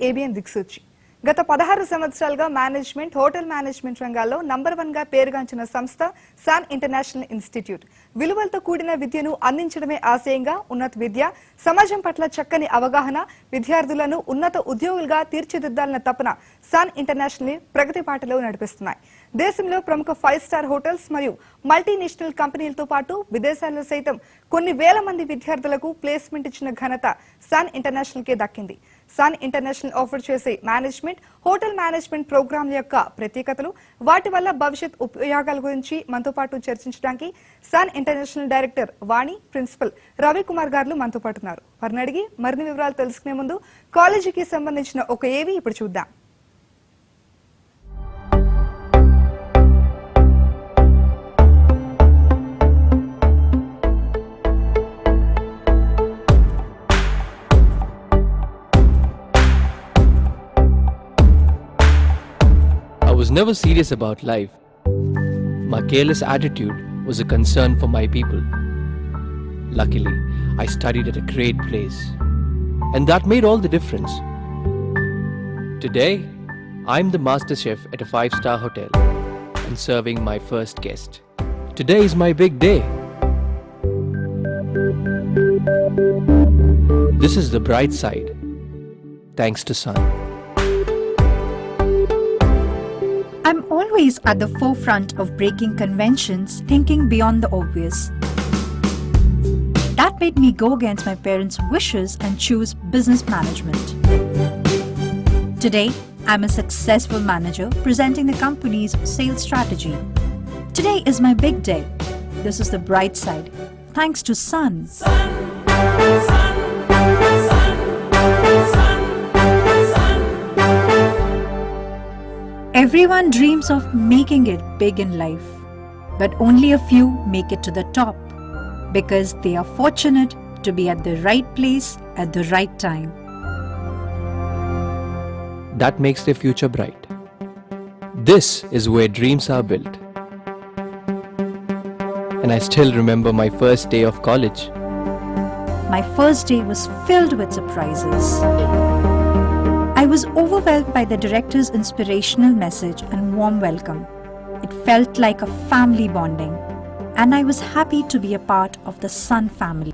ABN Diksuchi. గత 16 సంవత్సరాలుగా management, hotel management రంగాల్లో నంబర్ 1 గా పేరుగాంచిన సంస్థ సన్ ఇంటర్నేషనల్ ఇన్స్టిట్యూట్. విలువలతో కూడిన విద్యను అందించడమే ఆశయంగా ఉన్నత విద్య, సమాజం పట్ల చక్కని అవగాహన, విద్యార్థులను ఉన్నత ఉద్యోగులుగా తీర్చిదిద్దాలన్న తపన సన్ ఇంటర్నేషనల్ ప్రగతి బాటలో నడిపిస్తున్నాయి. దేశంలో ప్రముఖ 5 స్టార్ హోటల్స్ మరియు మల్టీనేషనల్ కంపెనీలతో పాటు విదేశాల్లో సైతం కొన్ని వేల మంది విద్యార్థులకు ప్లేస్మెంట్ ఇచ్చిన ఘనత సన్ ఇంటర్నేషనల్ కే దక్కింది. సన్ ఇంటర్నేషనల్ ఆఫర్ చేసే మేనేజ్మెంట్, హోటల్ మేనేజ్మెంట్ ప్రోగ్రాంల యొక్క ప్రత్యేకతలు, వాటి వల్ల భవిష్యత్ ఉపయోగాల గురించి మనతో పాటు చర్చించడానికి సన్ ఇంటర్నేషనల్ డైరెక్టర్ వాణి, ప్రిన్సిపల్ రవికుమార్ గారు మనతో పాటు ఉన్నారు. వారిని అడిగి మరిన్ని వివరాలు తెలుసుకునే ముందు కాలేజీకి సంబంధించిన ఒక ఏవి ఇప్పుడు చూద్దాం. I was never serious about life. My careless attitude was a concern for my people. Luckily, I studied at a great place, and that made all the difference. Today, I'm the master chef at a 5-star hotel and serving my first guest. Today is my big day. This is the bright side, thanks to Sun. I'm always at the forefront of breaking conventions, thinking beyond the obvious. That made me go against my parents' wishes and choose business management. Today, I'm a successful manager presenting the company's sales strategy. Today is my big day. This is the bright side, thanks to Sun. Everyone dreams of making it big in life, but only a few make it to the top because they are fortunate to be at the right place at the right time. That makes their future bright. This is where dreams are built. And I still remember my first day of college. My first day was filled with surprises. I was overwhelmed by the director's inspirational message and warm welcome. It felt like a family bonding, and I was happy to be a part of the Sun family.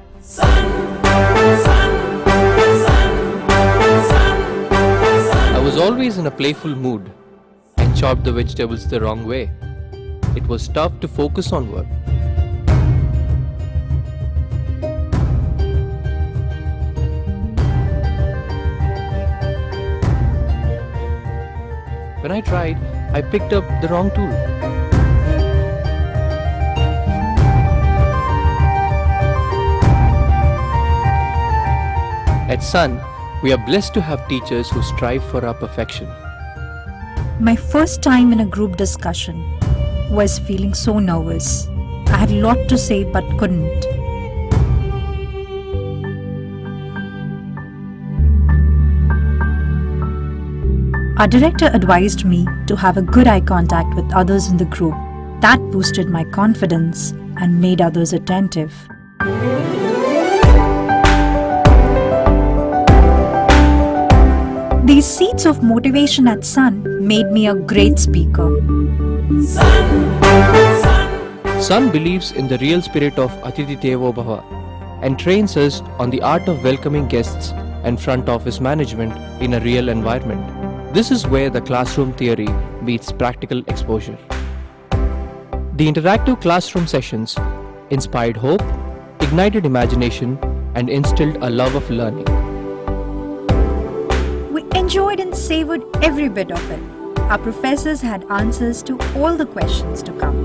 I was always in a playful mood and chopped the vegetables the wrong way. It was tough to focus on work. When I tried, I picked up the wrong tool. At Sun, we are blessed to have teachers who strive for our perfection. My first time in a group discussion was feeling so nervous. I had a lot to say but couldn't. Our director advised me to have a good eye contact with others in the group. That boosted my confidence and made others attentive. These seeds of motivation at Sun made me a great speaker. Sun believes in the real spirit of Atithi Devo Bhava and trains us on the art of welcoming guests and front office management in a real environment. This is where the classroom theory meets practical exposure. The interactive classroom sessions inspired hope, ignited imagination, and instilled a love of learning. We enjoyed and savored every bit of it. Our professors had answers to all the questions to come.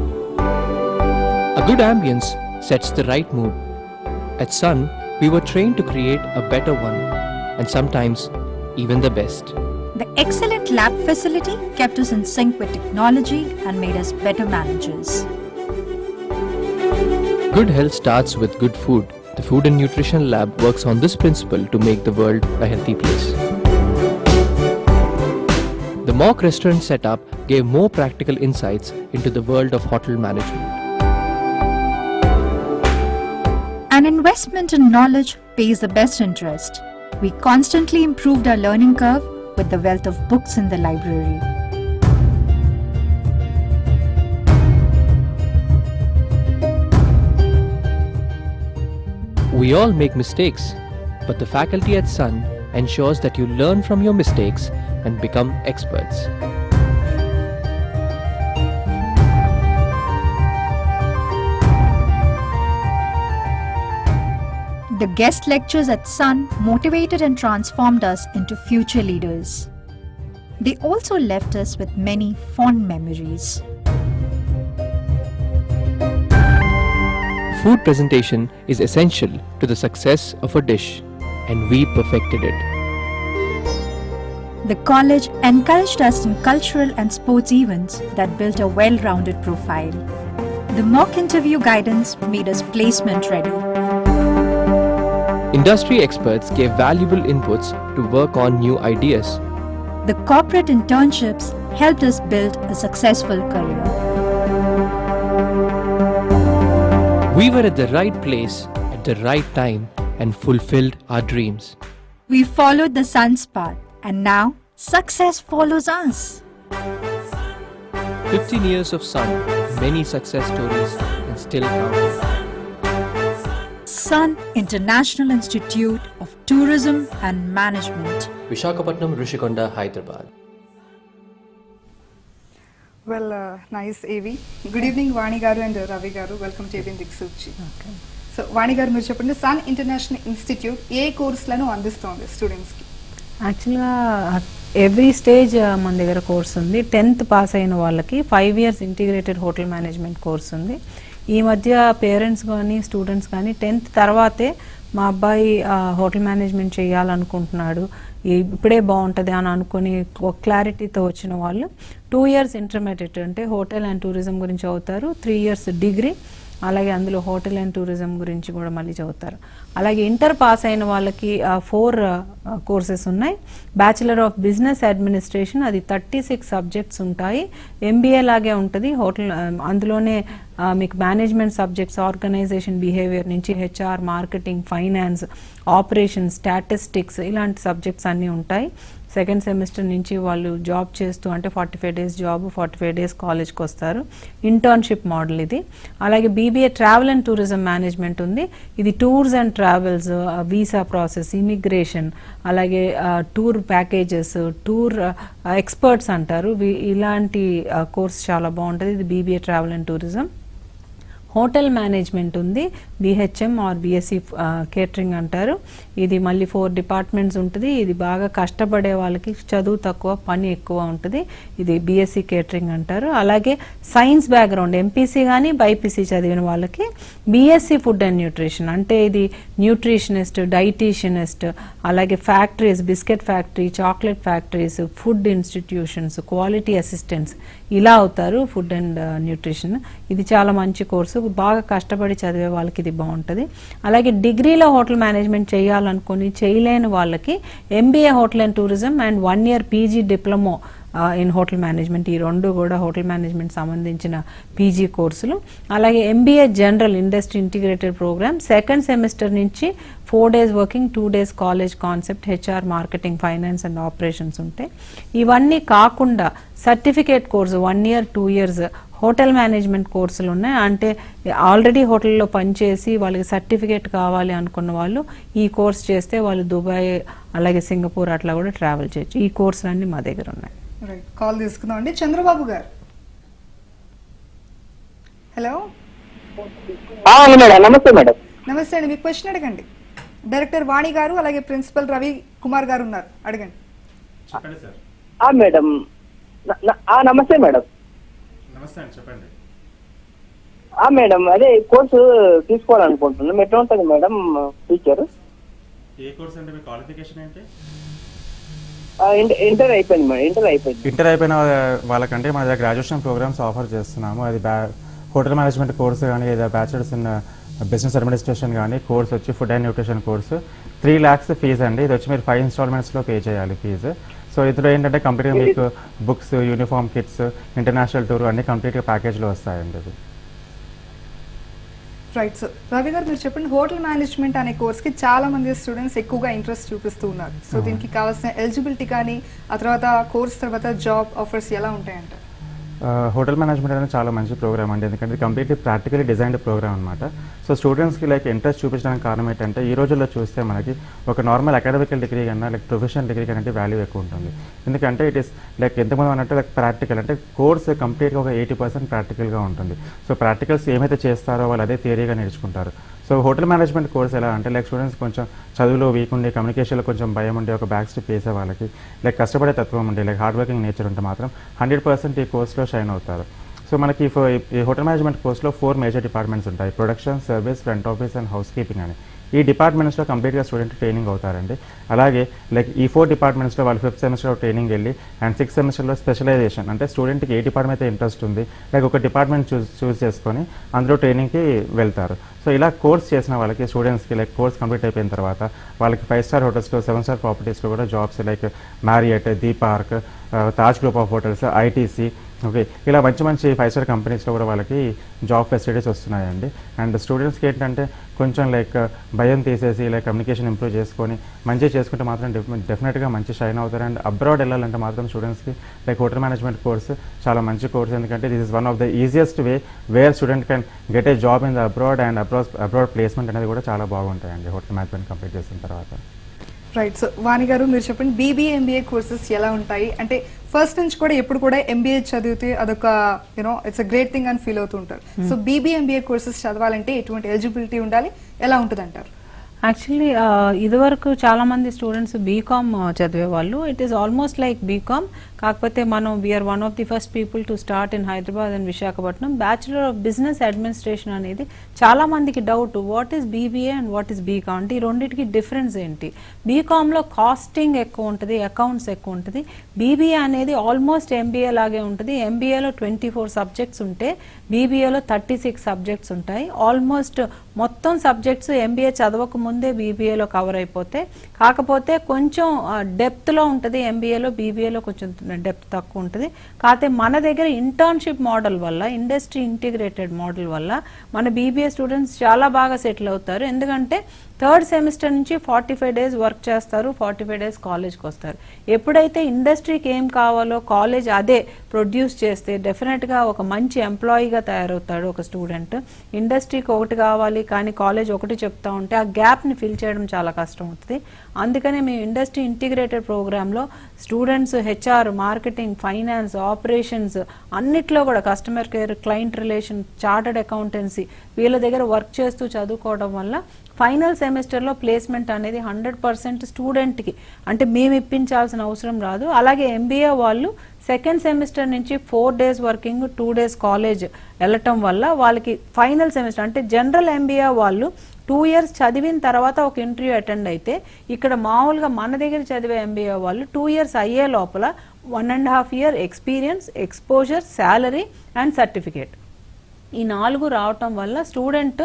A good ambience sets the right mood. At Sun, we were trained to create a better one, and sometimes even the best. The excellent lab facility kept us in sync with technology and made us better managers. Good health starts with good food. The Food and Nutrition Lab works on this principle to make the world a healthy place. The mock restaurant setup gave more practical insights into the world of hotel management. An investment in knowledge pays the best interest. We constantly improved our learning curve with the wealth of books in the library. We all make mistakes, but the faculty at Sun ensures that you learn from your mistakes and become experts. The guest lectures at Sun motivated and transformed us into future leaders. They also left us with many fond memories. Food presentation is essential to the success of a dish, and we perfected it. The college encouraged us in cultural and sports events that built a well-rounded profile. The mock interview guidance made us placement ready. Industry experts gave valuable inputs to work on new ideas. The corporate internships helped us build a successful career. We were at the right place at the right time and fulfilled our dreams. We followed the sun's path, and now success follows us. 15 years of Sun, many success stories, and still counting. Sun International Institute of Tourism and Management. Visakhapatnam, Rishikonda, Hyderabad. Well, nice AV. Good evening, Vani Garu and Ravi Garu. Welcome to AV Diksuchi. So, Vani Garu, మీరు చెప్పండి, sun International institute ఏ కోర్సులను అందిస్తోంది స్టూడెంట్స్కి? యాక్చువల్గా every stage మన దగ్గర course ఉంది. 10th pass అయిన వాళ్ళకి 5 years integrated hotel management course ఉంది. ఈ మధ్య పేరెంట్స్ కానీ స్టూడెంట్స్ కానీ 10th తర్వాతే మా అబ్బాయి హోటల్ మేనేజ్మెంట్ చేయాలనుకుంటున్నాడు, ఇప్పుడే బాగుంటుంది అని అనుకుని ఒక క్లారిటీతో వచ్చిన వాళ్ళు 2 years ఇంటర్మీడియట్ అంటే హోటల్ అండ్ టూరిజం గురించి చదువుతారు, 3 years డిగ్రీ, అలాగే అందులో హోటల్ అండ్ టూరిజం గురించి కూడా మళ్ళీ చదువుతారు. అలాగే ఇంటర్ పాస్ అయిన వాళ్ళకి 4 కోర్సెస్ ఉన్నాయి. బ్యాచిలర్ ఆఫ్ బిజినెస్ అడ్మినిస్ట్రేషన్, అది 36 సబ్జెక్ట్స్ ఉంటాయి. ఎంబీఏ లాగే ఉంటుంది. హోటల్ అందులోనే మీకు మేనేజ్మెంట్ సబ్జెక్ట్స్, ఆర్గనైజేషన్ బిహేవియర్ నుంచి HR, marketing, finance, operation, statistics ఇలాంటి సబ్జెక్ట్స్ అన్నీ ఉంటాయి. సెకండ్ సెమిస్టర్ నుంచి వాళ్ళు జాబ్ చేస్తూ అంటే 45 days జాబ్, 45 days కాలేజ్కి వస్తారు. ఇంటర్న్షిప్ మోడల్ ఇది. అలాగే BBA travel and tourism management ఉంది. ఇది tours and travels, visa process, immigration, అలాగే టూర్ ప్యాకేజెస్, టూర్ ఎక్స్పర్ట్స్ అంటారు. ఇలాంటి కోర్స్ చాలా బాగుంటుంది. ఇది BBA travel and tourism. Hotel management ఉంది, బిహెచ్ఎం ఆర్ బిఎస్సి కేటరింగ్ అంటారు. ఇది మళ్ళీ 4 డిపార్ట్మెంట్స్ ఉంటుంది. ఇది బాగా కష్టపడే వాళ్ళకి చదువు తక్కువ పని ఎక్కువ ఉంటుంది. ఇది బిఎస్సి కేటరింగ్ అంటారు. అలాగే సైన్స్ బ్యాక్గ్రౌండ్ ఎంపీసీ కానీ బైపీసీ చదివిన వాళ్ళకి బిఎస్సి ఫుడ్ అండ్ న్యూట్రిషన్ అంటే ఇది న్యూట్రిషనిస్ట్, డైటీషియనిస్ట్, అలాగే factories, biscuit factory, chocolate factories, food institutions, quality assistants ఇలా అవుతారు ఫుడ్ అండ్ న్యూట్రిషన్. ఇది చాలా మంచి కోర్సు, బాగా కష్టపడి చదివే వాళ్ళకి ఇది బాగుంటుంది. అలాగే డిగ్రీలో హోటల్ మేనేజ్మెంట్ చేయాలనుకుని చేయలేని వాళ్ళకి MBA hotel and tourism and 1 year PG diploma in hotel management, ఈ 2 కూడా హోటల్ మేనేజ్మెంట్ సంబంధించిన పీజీ కోర్సులు. అలాగే MBA general industry integrated programme, second semester నుంచి 4 days working, 2 days college concept, HR, marketing, finance and operations ఉంటాయి. ఇవన్నీ కాకుండా certificate course 1 year, 2 years hotel management కోర్సులు ఉన్నాయి. అంటే ఆల్రెడీ హోటల్లో పనిచేసి వాళ్ళకి సర్టిఫికేట్ కావాలి అనుకున్న వాళ్ళు ఈ కోర్స్ చేస్తే వాళ్ళు దుబాయ్ అలాగే సింగపూర్ అట్లా కూడా ట్రావెల్ చేయొచ్చు. ఈ కోర్సులన్నీ మా దగ్గర ఉన్నాయి. రైట్, కాల్ తీసుకుందాం అండి. చంద్రబాబు గారు, హలో. మేడం నమస్తే. మేడం నమస్తే అండి, మీకు క్వశ్చన్ అడగండి. డైరెక్టర్ వాణి గారు అలాగే ప్రిన్సిపల్ రవి కుమార్ గారు ఉన్నారు, అడగండి. మేడం నమస్తే. మేడం నమస్తే అండి, చెప్పండి. మేడం అదే కోర్సు తీసుకోవాలనుకుంటున్నాం. ఎట్లా ఉంటుంది మేడం టీచర్? ఏ కోర్స్ అంటే మీ క్వాలిఫికేషన్ ఏంటి? ఇంటర్ అయిపోయింది మేడం. ఇంటర్ అయిపోయిన వాళ్ళకంటే మన దగ్గర గ్రాడ్యుయేషన్ ప్రోగ్రామ్స్ ఆఫర్ చేస్తున్నాము. అది హోటల్ మేనేజ్మెంట్ కోర్సు కానీ, లేదా బ్యాచిలర్స్ ఇన్ బిజినెస్ అడ్మినిస్ట్రేషన్ కానీ కోర్స్ వచ్చి food and nutrition course 3 lakhs fees అండి. ఇది వచ్చి మీరు 5 installmentsలో పే చేయాలి ఫీజు. సో ఇందులో ఏంటంటే కంప్లీట్గా మీకు books, uniform kits, international tour అన్ని కంప్లీట్గా ప్యాకేజ్లో వస్తాయండి. ఇది రైట్ సార్. రవి గారు మీరు చెప్పండి, హోటల్ మేనేజ్మెంట్ అనే కోర్స్ కి చాలా మంది స్టూడెంట్స్ ఎక్కువగా ఇంట్రెస్ట్ చూపిస్తూ ఉన్నారు. సో దీనికి కావాల్సిన ఎలిజిబిలిటీ కానీ ఆ తర్వాత కోర్స్ తర్వాత జాబ్ ఆఫర్స్ ఎలా ఉంటాయంట? హోటల్ మేనేజ్మెంట్ అనేది చాలా మంచి ప్రోగ్రామ్ అండి, ఎందుకంటే కంప్లీట్లీ ప్రాక్టికలీ డిజైన్డ్ ప్రోగ్రామ్ అనమాట. సో స్టూడెంట్స్కి లైక్ ఇంట్రెస్ట్ చూపించడానికి కారణం ఏంటంటే ఈ రోజుల్లో చూస్తే మనకి ఒక నార్మల్ అకాడమికల్ డిగ్రీ కన్నా లైక్ ప్రొఫెషనల్ డిగ్రీ కన్నా వాల్యూ ఎక్కువ ఉంటుంది. ఎందుకంటే ఇట్ ఈస్ లైక్ ఎంతమంది అన్నట్టు లైక్ ప్రాక్టికల్ అంటే కోర్స్ కంప్లీట్గా ఒక 80% ప్రాక్టికల్గా ఉంటుంది. సో ప్రాక్టికల్స్ ఏమైతే చేస్తారో వాళ్ళు అదే థియరీగా నేర్చుకుంటారు. సో హోటల్ మేనేజ్మెంట్ కోర్స్ ఎలా అంటే లైక్ స్టూడెంట్స్ కొంచెం చదువులో వీక్ ఉండి కమ్యూనికేషన్లో కొంచెం భయం ఉండే ఒక బ్యాక్ స్టెప్ వేసే వాళ్ళకి లైక్ కష్టపడే తత్వం ఉండే లైక్ హార్డ్ వర్కింగ్ నేచర్ ఉంటే మాత్రం 100% ఈ కోర్స్లో షైన్ అవుతారు. సో మనకి ఈ హోటల్ మేనేజ్మెంట్ కోర్స్లో 4 మేజర్ డిపార్ట్మెంట్స్ ఉంటాయి: production, service, front office and house keeping అని. ఈ డిపార్ట్మెంట్స్లో కంప్లీట్గా స్టూడెంట్ ట్రైనింగ్ అవుతారండి. అలాగే లైక్ ఈ 4 డిపార్ట్మెంట్స్లో వాళ్ళు 5th సెమిస్టర్లో ట్రైనింగ్ వెళ్ళి అండ్ 6th సెమిస్టర్లో స్పెషలైజేషన్ అంటే స్టూడెంట్కి ఏ డిపార్ట్మెంట్ అయితే ఇంట్రెస్ట్ ఉంది లైక్ ఒక డిపార్ట్మెంట్ చూస్ చేసుకొని అందులో ట్రైనింగ్కి వెళ్తారు. సో ఇలా కోర్స్ చేసిన వాళ్ళకి స్టూడెంట్స్కి లైక్ కోర్స్ కంప్లీట్ అయిపోయిన తర్వాత వాళ్ళకి 5 స్టార్ హోటల్స్లో 7 స్టార్ ప్రాపర్టీస్లో కూడా jobs like Marriott, the park, Taj group of hotels, ITC, okay, ఇలా మంచి మంచి 5 స్టార్ కంపెనీస్లో కూడా వాళ్ళకి జాబ్ ఫెసిలిటీస్ వస్తున్నాయండి. అండ్ స్టూడెంట్స్కి ఏంటంటే కొంచెం లైక్ భయం తీసేసి లైక్ కమ్యూనికేషన్ ఇంప్రూవ్ చేసుకొని మంచిగా చేసుకుంటే మాత్రం డెఫినెట్గా మంచి షైన్ అవుతారు. అండ్ అబ్రాడ్ వెళ్ళాలంటే మాత్రం స్టూడెంట్స్కి లైక్ హోటల్ మేనేజ్మెంట్ కోర్స్ చాలా మంచి కోర్స్, ఎందుకంటే this is one of the easiest way wear student can get a job in the abroad. And abroad placement అనేది కూడా చాలా బాగుంటాయండి హోటల్ మేనేజ్మెంట్ కంప్లీట్ చేసిన తర్వాత. రైట్. సో వాణి గారు మీరు చెప్పండి, బీబీఏ ఎంబీఏ కోర్సెస్ ఎలా ఉంటాయి? అంటే ఫస్ట్ నుంచి కూడా ఎప్పుడు కూడా ఎంబీఏ చదివితే అదొక ఇట్స్ అ గ్రేట్ థింగ్ అని ఫీల్ అవుతూ ఉంటారు. సో బీబీఏ ఎంబీఏ కోర్సెస్ చదవాలంటే ఎటువంటి ఎలిజిబిలిటీ ఉండాలి, ఎలా ఉంటుంది అంటారు? యాక్చువల్లీ ఇదివరకు చాలామంది స్టూడెంట్స్ బీకామ్ చదివేవాళ్ళు. It is almost like BCom, కాకపోతే మనం we're one of the first people to start in Hyderabad and Visakhapatnam. Bachelor of business administration అనేది చాలా మందికి doubt, what is BBA and what is BCom అంటే ఈ రెండింటికి డిఫరెన్స్ ఏంటి? బీకామ్లో కాస్టింగ్ ఎక్కువ ఉంటుంది, అకౌంట్స్ ఎక్కువ ఉంటుంది. బీబీఏ అనేది ఆల్మోస్ట్ ఎంబీఏ లాగే ఉంటుంది. ఎంబీఏలో 24 సబ్జెక్ట్స్ ఉంటే బీబీఏలో 36 సబ్జెక్ట్స్ ఉంటాయి. ఆల్మోస్ట్ మొత్తం సబ్జెక్ట్స్ ఎంబీఏ చదవక ముందే బీబీఏలో కవర్ అయిపోతే, కాకపోతే కొంచెం డెప్త్లో ఉంటుంది ఎంబీఏలో, బీబీఏలో కొంచెం డెప్త్ తక్కువ ఉంటుంది. కాకపోతే మన దగ్గర ఇంటర్న్షిప్ మోడల్ వల్ల, ఇండస్ట్రీ ఇంటిగ్రేటెడ్ మోడల్ వల్ల మన బీబీఏ స్టూడెంట్స్ చాలా బాగా సెటిల్ అవుతారు. ఎందుకంటే 3rd సెమిస్టర్ నుంచి 45 డేస్ వర్క్ చేస్తారు, 45 డేస్ కాలేజ్కి వస్తారు. ఎప్పుడైతే ఇండస్ట్రీకి ఏం కావాలో కాలేజ్ అదే ప్రొడ్యూస్ చేస్తే డెఫినెట్గా ఒక మంచి ఎంప్లాయీగా తయారవుతాడు ఒక స్టూడెంట్. ఇండస్ట్రీకి ఒకటి కావాలి కానీ కాలేజ్ ఒకటి చెప్తా ఉంటే ఆ గ్యాప్ని ఫిల్ చేయడం చాలా కష్టం అవుతుంది. అందుకనే మేము ఇండస్ట్రీ ఇంటిగ్రేటెడ్ ప్రోగ్రాంలో students HR, marketing, finance, operations అన్నిట్లో కూడా customer care, client relation, chartered accountancy వీళ్ళ దగ్గర వర్క్ చేస్తూ చదువుకోవడం వల్ల ఫైనల్ సెమిస్టర్లో ప్లేస్మెంట్ అనేది 100% స్టూడెంట్కి, అంటే మేము ఇప్పించాల్సిన అవసరం రాదు. అలాగే ఎంబీఏ వాళ్ళు 2nd సెమిస్టర్ నుంచి 4 డేస్ వర్కింగ్, 2 డేస్ కాలేజ్ వెళ్ళటం వల్ల వాళ్ళకి ఫైనల్ సెమిస్టర్ అంటే జనరల్ ఎంబీఏ వాళ్ళు 2 ఇయర్స్ చదివిన తర్వాత ఒక ఇంటర్వ్యూ అటెండ్ అయితే, ఇక్కడ మామూలుగా మన దగ్గర చదివే ఎంబీఏ వాళ్ళు 2 ఇయర్స్ అయ్యే లోపల 1.5 year experience, exposure, salary and certificate ఈ 4 రావటం వల్ల స్టూడెంట్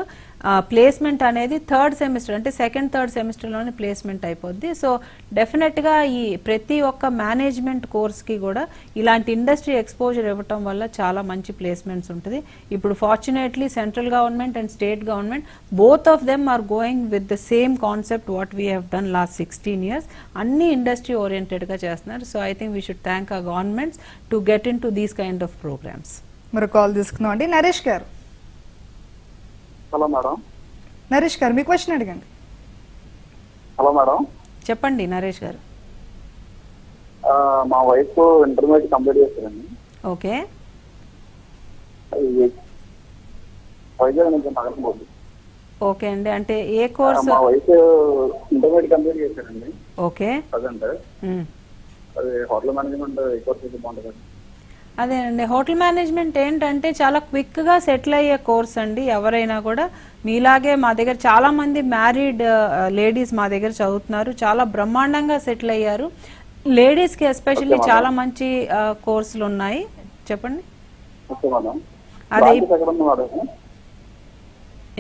ప్లేస్మెంట్ అనేది 3rd సెమిస్టర్ అంటే 2nd, 3rd సెమిస్టర్లోనే ప్లేస్మెంట్ అయిపోద్ది. సో డెఫినెట్గా ఈ ప్రతి ఒక్క మేనేజ్మెంట్ కోర్స్కి కూడా ఇలాంటి ఇండస్ట్రీ ఎక్స్పోజర్ ఇవ్వటం వల్ల చాలా మంచి ప్లేస్మెంట్స్ ఉంటుంది. ఇప్పుడు fortunately central government and state government both of them are going with the same concept what we have done last 16 years. అన్ని ఇండస్ట్రీ ఓరియంటెడ్గా చేస్తున్నారు. So I think we should thank our governments to get in to these kind of programmes. మరి call తీసుకుందాం అండి. నరేష్ గారు. Hello madam. Naresh గారు మీ question అడగండి. Hello madam. చెప్పండి నరేష్ గారు. మా వైఫ్ ఇంటర్మీడియట్ కంప్లీట్ చేస్తారండి. ఓకే. వైజాగ్ నుంచి నగరంపోదు. ఓకే అండి, అంటే ఏ కోర్స్? మా వైఫ్ ఇంటర్మీడియట్ కంప్లీట్ చేశారండి. ఓకే. ప్రజెంట్ అది హోటల్ మేనేజ్మెంట్ ఏ కోర్స్ అయితే బాగుంటుంది? అదేనండి, హోటల్ మేనేజ్మెంట్ ఏంటంటే చాలా క్విక్గా సెటిల్ అయ్యే కోర్స్ అండి. ఎవరైనా కూడా మీలాగే మా దగ్గర చాలా మంది మ్యారీడ్ లేడీస్ మా దగ్గర చదువుతున్నారు, చాలా బ్రహ్మాండంగా సెటిల్ అయ్యారు. లేడీస్కి ఎస్పెషల్లీ చాలా మంచి కోర్సులు ఉన్నాయి. చెప్పండి. అదే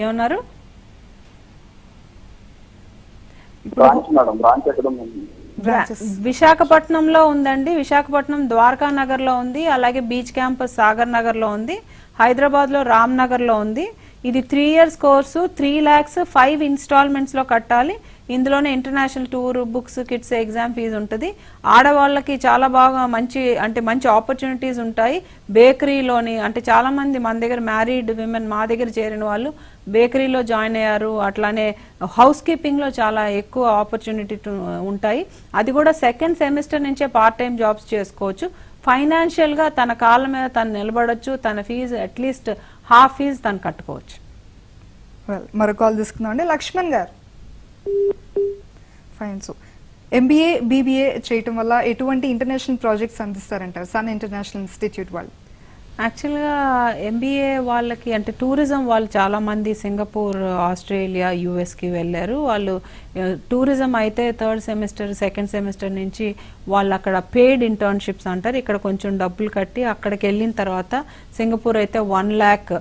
ఏమన్నారు? విశాఖపట్నంలో ఉందండి. విశాఖపట్నం ద్వారకా నగర్ లో ఉంది, అలాగే బీచ్ క్యాంపస్ సాగర్ నగర్ లో ఉంది, హైదరాబాద్ లో రామ్ నగర్ లో ఉంది. ఇది 3 years కోర్సు, 3 lakhs 5 installments లో కట్టాలి. ఇందులోనే international tour, books, kits, exam fees ఉంటుంది. ఆడవాళ్ళకి చాలా బాగా మంచి ఆపర్చునిటీస్ ఉంటాయి. బేకరీలోని అంటే చాలా మంది మన దగ్గర మ్యారీడ్ విమెన్ మా దగ్గర చేరిన వాళ్ళు బేకరీలో జాయిన్ అయ్యారు. అట్లానే హౌస్ కీపింగ్ లో చాలా ఎక్కువ ఆపర్చునిటీ ఉంటాయి. అది కూడా సెకండ్ సెమిస్టర్ నుంచే పార్ట్ టైం జాబ్స్ చేసుకోవచ్చు. ఫైనాన్షియల్ గా తన కాళ్ళ మీద తను నిలబడొచ్చు. తన ఫీజు అట్లీస్ట్ హాఫ్ ఫీజు తను కట్టుకోవచ్చు. మరో కాల్ తీసుకుందాం అండి. లక్ష్మణ్ గారు, ఫైన్. సో MBA, BBA చేయటం వల్ల ఎటువంటి ఇంటర్నేషనల్ ప్రాజెక్ట్స్ అందిస్తారంటారు సన్ ఇంటర్నేషనల్ ఇన్స్టిట్యూట్ వాళ్ళు? యాక్చువల్గా MBA వాళ్ళకి అంటే టూరిజం వాళ్ళు చాలా మంది సింగపూర్, ఆస్ట్రేలియా, యుఎస్కి వెళ్ళారు. వాళ్ళు టూరిజం అయితే 3rd సెమిస్టర్, 2nd సెమిస్టర్ నుంచి వాళ్ళు అక్కడ పెయిడ్ ఇంటర్న్షిప్స్ అంటారు. ఇక్కడ కొంచెం డబ్బులు కట్టి అక్కడికి వెళ్ళిన తర్వాత సింగపూర్ అయితే 1 lakh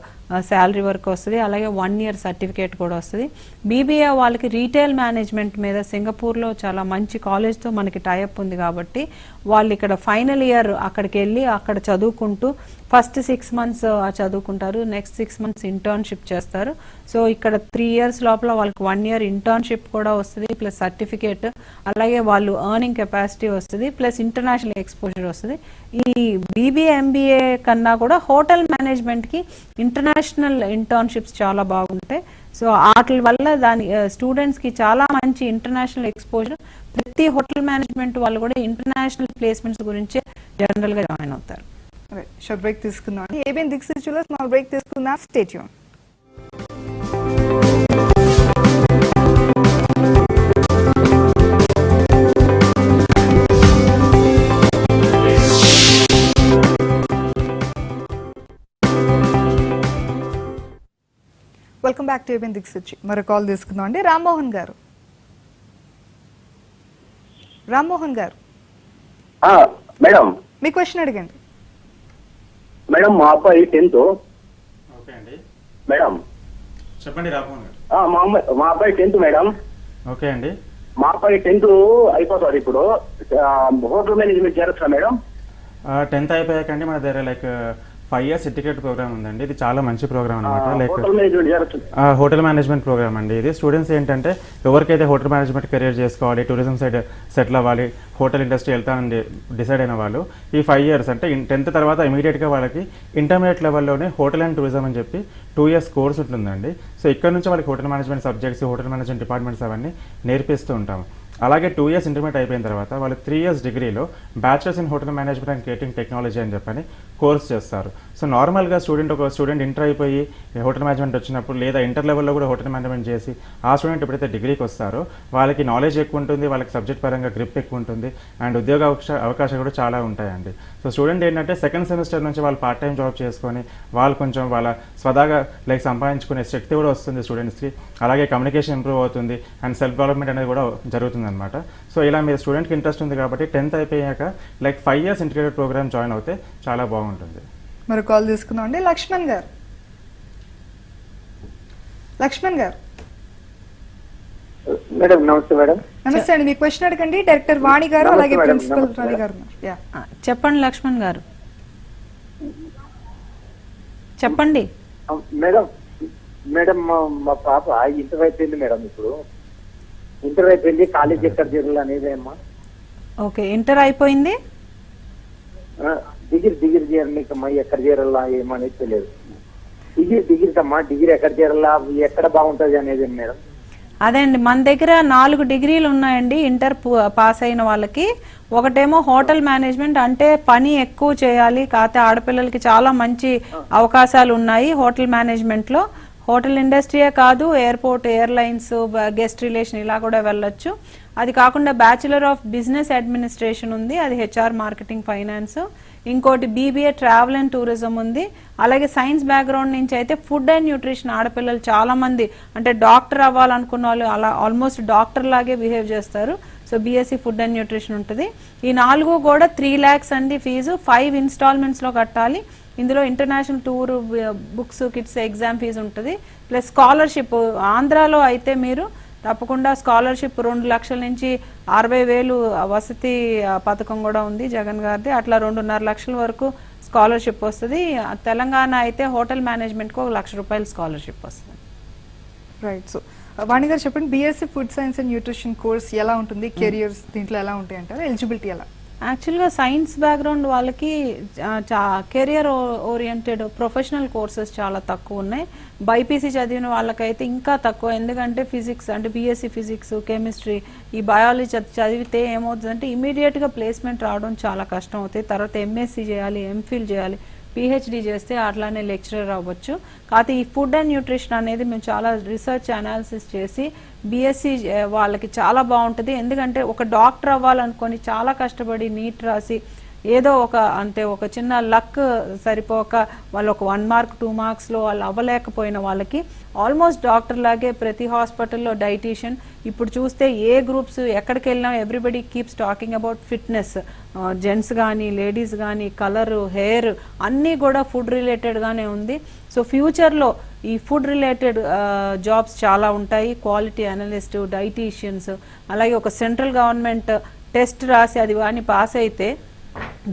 శాలరీ వరకు వస్తుంది. అలాగే 1 year సర్టిఫికేట్ కూడా వస్తుంది. BBA వాళ్ళకి రీటైల్ మేనేజ్మెంట్ మీద సింగపూర్లో చాలా మంచి కాలేజ్తో మనకి టైఅప్ ఉంది కాబట్టి వాళ్ళు ఇక్కడ ఫైనల్ ఇయర్ అక్కడికి వెళ్ళి అక్కడ చదువుకుంటూ ఫస్ట్ 6 months చదువుకుంటారు. నెక్స్ట్ 6 months ఇంటర్న్షిప్ చేస్తారు. సో ఇక్కడ 3 years లోపల వాళ్ళకి 1 year ఇంటర్న్షిప్ కూడా వస్తుంది, ప్లస్ సర్టిఫికేట్, అలాగే వాళ్ళు ఎర్నింగ్ కెపాసిటీ వస్తుంది, ప్లస్ ఇంటర్నేషనల్ ఎక్స్పోజర్ వస్తుంది. ఈ BBA, MBA కన్నా కూడా హోటల్ మేనేజ్మెంట్కి ఇంటర్నేషనల్ ఇంటర్న్షిప్స్ చాలా బాగుంటాయి. సో వాటి వల్ల స్టూడెంట్స్కి చాలా మంచి ఇంటర్నేషనల్ ఎక్స్పోజర్. ప్రతి హోటల్ మేనేజ్మెంట్ వాళ్ళు కూడా ఇంటర్నేషనల్ ప్లేస్మెంట్స్ గురించి జనరల్గా జాయిన్ అవుతారు. షార్ట్ బ్రేక్ తీసుకుందాం. ఏబిఎన్ దిక్సూచిలో స్మాల్ బ్రేక్ తీసుకుందాం. Stay tune. Welcome back to ABN Diksuchi. మరో కాల్ తీసుకుందాం అండి. రామ్మోహన్ గారు, మేడం మీ క్వశ్చన్ అడగండి. మేడం మా అబ్బాయి 10th. ఓకే అండి, మేడం చెప్పండి రామ్మోహన్ గారు. మా అబ్బాయి 10th మేడం. ఓకే అండి, మా అబ్బాయి 10th అయిపోతుంది ఇప్పుడు. హోటల్ మేనేజ్మెంట్ చేరొచ్చా మేడం? 10th అయిపోయాకండి మన దగ్గర లైక్ 5 years సర్టిఫికేట్ ప్రోగ్రామ్ ఉందండి. ఇది చాలా మంచి ప్రోగ్రామ్ అనమాట. లైక్ హోటల్ మేనేజ్మెంట్ చేరొచ్చు. హోటల్ మేనేజ్మెంట్ ప్రోగ్రామ్ అండి. ఇది స్టూడెంట్స్ ఏంటంటే ఎవరికైతే హోటల్ మేనేజ్మెంట్ కెరీర్ చేసుకోవాలి, టూరిజం సైడ్ సెటిల్ అవ్వాలి, హోటల్ ఇండస్ట్రీ వెళ్తానని డిసైడ్ అయిన వాళ్ళు ఈ 5 years అంటే 10th తర్వాత ఇమీడియట్గా వాళ్ళకి ఇంటర్మీడియట్ లెవెల్లోనే హోటల్ అండ్ టూరిజం అని చెప్పి 2 years కోర్స్ ఉంటుందండి. సో ఇక్కడ నుంచి వాళ్ళకి hotel management subjects, hotel management departments అవన్నీ నేర్పిస్తూ ఉంటాము. అలాగే 2 years ఇంటర్మీడియట్ అయిపోయిన తర్వాత వాళ్ళు 3 years డిగ్రీలో bachelors in hotel management and catering technology అని చెప్పని కోర్స్ చేస్తారు. సో నార్మల్గా ఒక స్టూడెంట్ ఇంటర్ అయిపోయి హోటల్ మేనేజ్మెంట్ వచ్చినప్పుడు లేదా ఇంటర్ లెవెల్లో కూడా హోటల్ మేనేజ్మెంట్ చేసి ఆ స్టూడెంట్ ఎప్పుడైతే డిగ్రీకి వస్తారో వాళ్ళకి నాలెడ్జ్ ఎక్కువ ఉంటుంది, వాళ్ళకి సబ్జెక్ట్ పరంగా గ్రిప్ ఎక్కువ ఉంటుంది, అండ్ ఉద్యోగ అవకాశాలు కూడా చాలా ఉంటాయండి. సో స్టూడెంట్ ఏంటంటే 2nd సెమిస్టర్ నుంచి వాళ్ళు పార్ట్ టైం జాబ్ చేసుకొని వాళ్ళు కొంచెం వాళ్ళ స్వదాగా లైక్ సంపాదించుకునే శక్తి కూడా వస్తుంది స్టూడెంట్స్కి. అలాగే కమ్యూనికేషన్ ఇంప్రూవ్ అవుతుంది అండ్ సెల్ఫ్ డెవలప్మెంట్ అనేది కూడా జరుగుతుంది అనమాట. సో ఇలా మీరు స్టూడెంట్కి ఇంట్రెస్ట్ ఉంది కాబట్టి 10th అయిపోయాక like 5 years integrated programme join అవుతే చాలా బాగుంటుంది. మరి కాల్ తీసుకుందాం అండి. లక్ష్మణ్ గారు, మేడం నమస్తే మేడం. నమస్తే అండి. మీ క్వశ్చన్ అడగండి. డైరెక్టర్ వాణి గారు అలాగే ప్రిన్సిపల్ రవి గారు. చెప్పండి లక్ష్మణ్ గారు, చెప్పండి. మేడం మేడం మా పాప ఇంటర్ అయిపోయింది మేడం. ఇప్పుడు ఇంటర్ అయిపోయింది, కాలేజ్ ఎక్కడ చేరాలి అనేది అమ్మా. ఓకే, ఇంటర్ అయిపోయింది, డిగ్రీ చేరలేకమ్మా. ఎక్కడ చేరాలా ఏమనేది తెలియదు. డిగ్రీ అమ్మా, డిగ్రీ ఎక్కడ చేరాలా, ఎక్కడ బాగుంటది అనేది మేడం. అదే అండి, మన దగ్గర 4 డిగ్రీలు ఉన్నాయండి ఇంటర్ పాస్ అయిన వాళ్ళకి. ఒకటేమో హోటల్ మేనేజ్మెంట్, అంటే పని ఎక్కువ చేయాలి, కాకపోతే ఆడపిల్లలకి చాలా మంచి అవకాశాలు ఉన్నాయి హోటల్ మేనేజ్మెంట్ లో. హోటల్ ఇండస్ట్రీయే కాదు, ఎయిర్పోర్ట్, ఎయిర్లైన్స్, గెస్ట్ రిలేషన్ ఇలా కూడా వెళ్ళొచ్చు. అది కాకుండా బ్యాచిలర్ ఆఫ్ బిజినెస్ అడ్మినిస్ట్రేషన్ ఉంది, అది HR మార్కెటింగ్ ఫైనాన్స్. ఇంకోటి BBA ట్రావెల్ అండ్ టూరిజం ఉంది. అలాగే సైన్స్ బ్యాక్గ్రౌండ్ నుంచి అయితే ఫుడ్ అండ్ న్యూట్రిషన్, ఆడపిల్లలు చాలా మంది అంటే డాక్టర్ అవ్వాలనుకున్న వాళ్ళు అలా ఆల్మోస్ట్ డాక్టర్ లాగే బిహేవ్ చేస్తారు. So BSc food and nutrition ఉంటుంది. ఈ 4 కూడా 3 lakhs అండి ఫీజు. 5 installments లో కట్టాలి. ఇందులో international tour, books, kits, exam fees ఉంటుంది, ప్లస్ స్కాలర్షిప్. ఆంధ్రాలో అయితే మీరు తప్పకుండా స్కాలర్షిప్ 2 లక్షల నుంచి 60,000 వసతి పథకం కూడా ఉంది జగన్ గారిది. అట్లా 2.5 లక్షల వరకు స్కాలర్షిప్ వస్తుంది. తెలంగాణ అయితే హోటల్ మేనేజ్మెంట్కి 1 లక్ష రూపాయలు స్కాలర్షిప్ వస్తుంది. రైట్. సో వాణి గారు చెప్పండి, BSc food science and nutrition course ఎలా ఉంటుంది, కెరియర్స్ దీంట్లో ఎలా ఉంటాయి అంటారు, ఎలిజిబిలిటీ ఎలా? యాక్చువల్గా సైన్స్ బ్యాక్గ్రౌండ్ వాళ్ళకి కెరియర్ ఓరియంటెడ్ ప్రొఫెషనల్ కోర్సెస్ చాలా తక్కువ ఉన్నాయి. బైపీసీ చదివిన వాళ్ళకైతే ఇంకా తక్కువ, ఎందుకంటే ఫిజిక్స్ అంటే బీఎస్సీ ఫిజిక్స్, కెమిస్ట్రీ, ఈ బయాలజీ చదివితే ఏమవుతుందంటే ఇమీడియట్గా ప్లేస్మెంట్ రావడం చాలా కష్టం అవుతాయి. తర్వాత ఎంఎస్సీ చేయాలి, ఎంఫిల్ చేయాలి, పిహెచ్డి చేస్తే అట్లానే లెక్చరర్ అవ్వచ్చు. కాకపోతే ఈ ఫుడ్ అండ్ న్యూట్రిషన్ అనేది మేము చాలా రీసెర్చ్ అనాలిసిస్ చేసి బీఎస్సీ వాళ్ళకి చాలా బాగుంటుంది. ఎందుకంటే ఒక డాక్టర్ అవ్వాలనుకొని చాలా కష్టపడి నీట్ రాసి ఏదో ఒక చిన్న లక్ సరిపోక వాళ్ళు ఒక 1 మార్క్ 2 మార్క్స్లో వాళ్ళు అవ్వలేకపోయిన వాళ్ళకి ఆల్మోస్ట్ డాక్టర్ లాగే ప్రతి హాస్పిటల్లో డైటీషియన్. ఇప్పుడు చూస్తే ఏ గ్రూప్స్ ఎక్కడికి వెళ్ళినా everybody keeps talking about fitness, gents కానీ లేడీస్ కానీ, కలర్, హెయిర్ అన్నీ కూడా ఫుడ్ రిలేటెడ్గానే ఉంది. సో ఫ్యూచర్లో ఈ ఫుడ్ రిలేటెడ్ జాబ్స్ చాలా ఉంటాయి. క్వాలిటీ అనలిస్ట్, డైటీషియన్స్, అలాగే ఒక సెంట్రల్ గవర్నమెంట్ టెస్ట్ రాసి అది కానీ పాస్ అయితే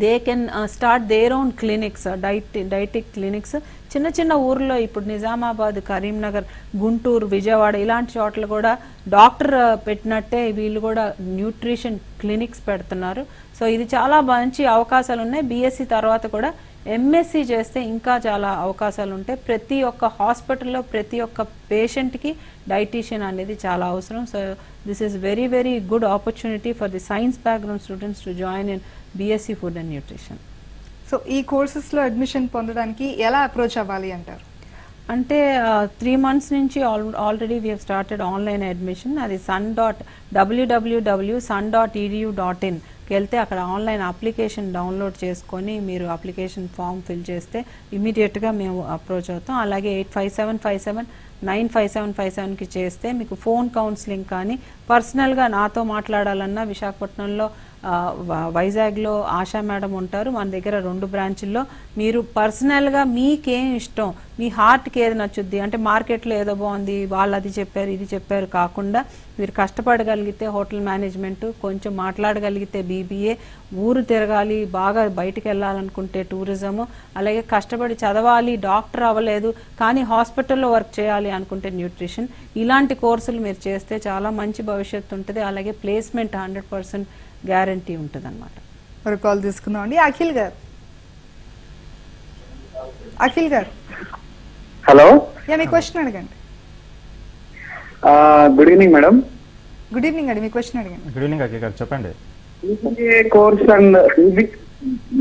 they can start their own clinics, డైటిక్ clinics. చిన్న చిన్న ఊర్లో ఇప్పుడు నిజామాబాద్, కరీంనగర్, గుంటూరు, విజయవాడ ఇలాంటి చోట్ల కూడా డాక్టర్ పెట్టినట్టే వీళ్ళు కూడా న్యూట్రిషన్ క్లినిక్స్ పెడుతున్నారు. సో ఇది చాలా మంచి అవకాశాలు ఉన్నాయి. బీఎస్సీ తర్వాత కూడా ఎంఎస్సీ చేస్తే ఇంకా చాలా అవకాశాలు ఉంటాయి. ప్రతి ఒక్క హాస్పిటల్లో ప్రతి ఒక్క పేషెంట్కి డైటీషియన్ అనేది చాలా అవసరం. So this is very very good opportunity for the science background students to join in BSc food and nutrition. So ఈ కోర్సెస్లో అడ్మిషన్ పొందడానికి ఎలా అప్రోచ్ అవ్వాలి అంటారు? అంటే 3 months నుంచి already we have started online admission. అది www.sun.edu.in వెళ్తే అక్కడ ఆన్లైన్ అప్లికేషన్ డౌన్లోడ్ చేసుకొని మీరు అప్లికేషన్ ఫామ్ ఫిల్ చేస్తే ఇమీడియట్గా మేము అప్రోచ్ అవుతాం. అలాగే 8575795757కి చేస్తే మీకు ఫోన్ కౌన్సిలింగ్ కానీ పర్సనల్గా నాతో మాట్లాడాలన్నా విశాఖపట్నంలో, వైజాగ్లో ఆశా మేడం ఉంటారు. మన దగ్గర 2 బ్రాంచుల్లో మీరు పర్సనల్గా మీకేం ఇష్టం, మీ హార్ట్కి ఏది నచ్చుద్ది, అంటే మార్కెట్లో ఏదో బాగుంది వాళ్ళు అది చెప్పారు ఇది చెప్పారు కాకుండా మీరు కష్టపడగలిగితే హోటల్ మేనేజ్మెంట్, కొంచెం మాట్లాడగలిగితే బీబీఏ, ఊరు తిరగాలి, బాగా బయటికి వెళ్ళాలనుకుంటే టూరిజము, అలాగే కష్టపడి చదవాలి, డాక్టర్ అవ్వలేదు కానీ హాస్పిటల్లో వర్క్ చేయాలి అనుకుంటే న్యూట్రిషన్, ఇలాంటి కోర్సులు మీరు చేస్తే చాలా మంచి భవిష్యత్తు ఉంటుంది. అలాగే ప్లేస్మెంట్ 100% గ్యారంటీ ఉంటుంది అన్నమాట. మరి కాల్ తీసుకుందాం అండి. అఖిల్ గారు. అఖిల్ గారు, హలో. మీ క్వశ్చన్ అడగండి. Good evening madam. Good evening అండి, మీ క్వశ్చన్ అడగండి. గుడ్ ఈవినింగ్ అఖిల్ గారు, చెప్పండి. Course and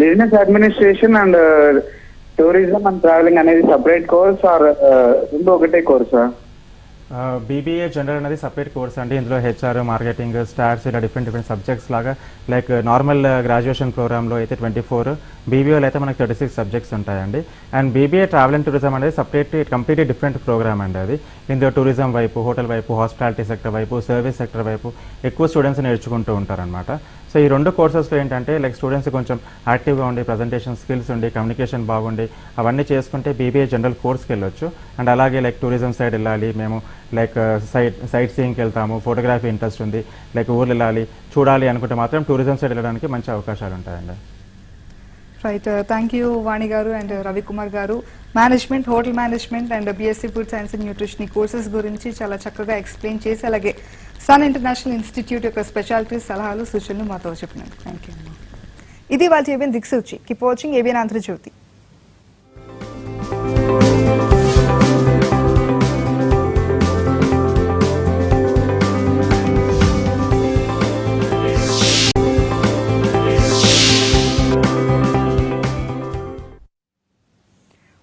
business administration and tourism and travelling అనేది సపరేట్ కోర్స్ ఆర్ రెండు ఒకటే కోర్సా? బీబీఏ జనరల్ అనేది సపరేట్ కోర్స్ అండి. ఇందులో హెచ్ఆర్, మార్కెటింగ్, స్టాట్స్ ఇలా డిఫరెంట్ సబ్జెక్ట్స్ లాగా లైక్ నార్మల్ గ్రాడ్యుయేషన్ ప్రోగ్రామ్లో అయితే 24, బీబీఏలో అయితే మనకు 36 సబ్జెక్ట్స్ ఉంటాయండి. And BBA travel and tourism అనేది సపరేట్ కంప్లీట్లీ డిఫరెంట్ ప్రోగ్రామ్ అండి. అది ఇందులో టూరిజం వైపు, హోటల్ వైపు, హాస్పిటాలిటీ సెక్టర్ వైపు, సర్వీస్ సెక్టర్ వైపు ఎక్కువ స్టూడెంట్స్ నేర్చుకుంటూ ఉంటారనమాట. సో ఈ 2 కోర్సెస్లో ఏంటంటే లైక్ స్టూడెంట్స్ కొంచెం యాక్టివ్గా ఉండి, ప్రజెంటేషన్ స్కిల్స్ ఉండి, కమ్యూనికేషన్ బాగుండి అవన్నీ చేసుకుంటే బీబీఏ జనరల్ కోర్స్కి వెళ్ళొచ్చు. అండ్ అలాగే లైక్ టూరిజం సైడ్ వెళ్ళాలి, మేము లైక్ సైట్ సీయింగ్కి వెళ్తాము, ఫోటోగ్రఫీ ఇంట్రెస్ట్ ఉంది, లైక్ ఊర్లు వెళ్ళాలి చూడాలి అనుకుంటే మాత్రం టూరిజం సైడ్ వెళ్ళడానికి మంచి అవకాశాలు ఉంటాయండి. రైట్, థ్యాంక్ యూ వాణి గారు అండ్ రవికుమార్ గారు. Management, hotel management and BSc food science and nutrition ఈ కోర్సెస్ గురించి చాలా చక్కగా ఎక్స్ప్లెయిన్ చేసి అలాగే సన్ ఇంటర్నేషనల్ ఇన్స్టిట్యూట్ యొక్క స్పెషాలిటీస్, సలహాలు, సూచనలు మాతో చెప్పినారు. Thank you. ఇది వాళ్ళ ABN Diksuchi. Keep watching ABN Andhrajyothi.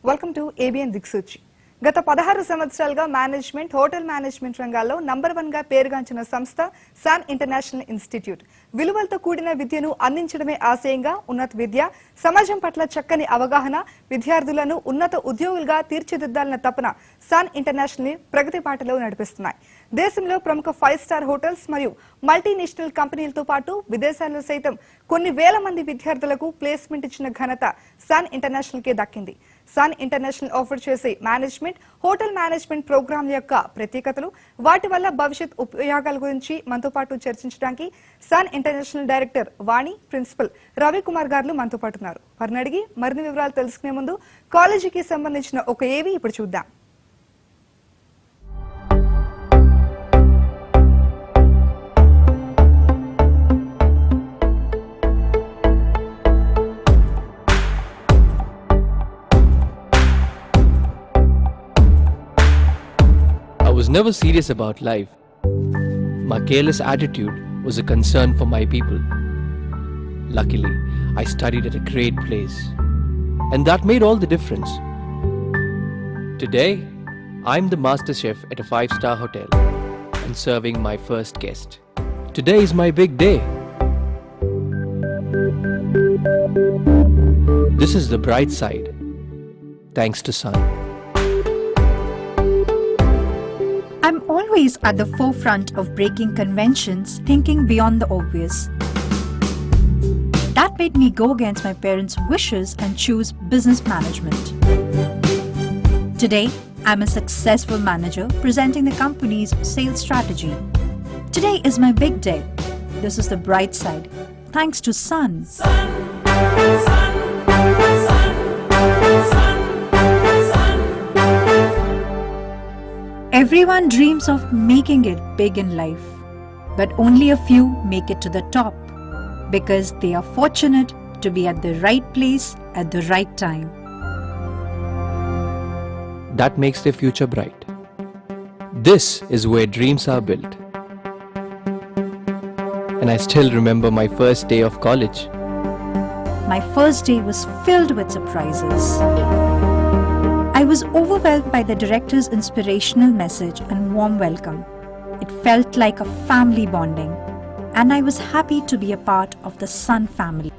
Welcome to ABN Diksuchi. గత 16 సంవత్సరాలుగా మేనేజ్మెంట్, హోటల్ మేనేజ్మెంట్ రంగాల్లో నంబర్ 1 గా పేరుగాంచిన సంస్థ సన్ ఇంటర్నేషనల్ ఇన్స్టిట్యూట్. విలువలతో కూడిన విద్యను అందించడమే ఆశయంగా ఉన్నత విద్య, సమాజం పట్ల చక్కని అవగాహన, విద్యార్థులను ఉన్నత ఉద్యోగులుగా తీర్చిదిద్దాలన్న తపన సన్ ఇంటర్నేషనల్ ప్రగతి బాటలో నడిపిస్తున్నాయి. దేశంలో ప్రముఖ 5 స్టార్ హోటల్స్ మరియు మల్టీనేషనల్ కంపెనీలతో పాటు విదేశాల్లో సైతం కొన్ని వేల మంది విద్యార్థులకు ప్లేస్మెంట్ ఇచ్చిన ఘనత సన్ ఇంటర్నేషనల్ కే దక్కింది. సన్ ఇంటర్నేషనల్ ఆఫర్ చేసే మేనేజ్మెంట్ హోటల్ మేనేజ్మెంట్ ప్రోగ్రాంల యొక్క ప్రత్యేకతలు వాటి వల్ల భవిష్యత్ ఉపయోగాల గురించి మనతో పాటు చర్చించడానికి సన్ ఇంటర్నేషనల్ డైరెక్టర్ వాణి, ప్రిన్సిపల్ రవికుమార్ గారు మనతో పాటు ఉన్నారు. వారిని అడిగి మరిన్ని వివరాలు తెలుసుకునే ముందు కాలేజీకి సంబంధించిన ఒక ఏవి ఇప్పుడు చూద్దాం. I was never serious about life. My careless attitude was a concern for my people. Luckily, I studied at a great place, and that made all the difference. Today, I'm the master chef at a 5-star hotel and serving my first guest. Today is my big day. This is the bright side, thanks to Sun. I'm always at the forefront of breaking conventions, thinking beyond the obvious. That made me go against my parents' wishes and choose business management. Today, I'm a successful manager presenting the company's sales strategy. Today is my big day. This is the bright side, thanks to Sun. Everyone dreams of making it big in life, but only a few make it to the top because they are fortunate to be at the right place at the right time. That makes their future bright. This is where dreams are built. And I still remember my first day of college. My first day was filled with surprises. I was overwhelmed by the director's inspirational message and warm welcome. It felt like a family bonding, and I was happy to be a part of the Sun family.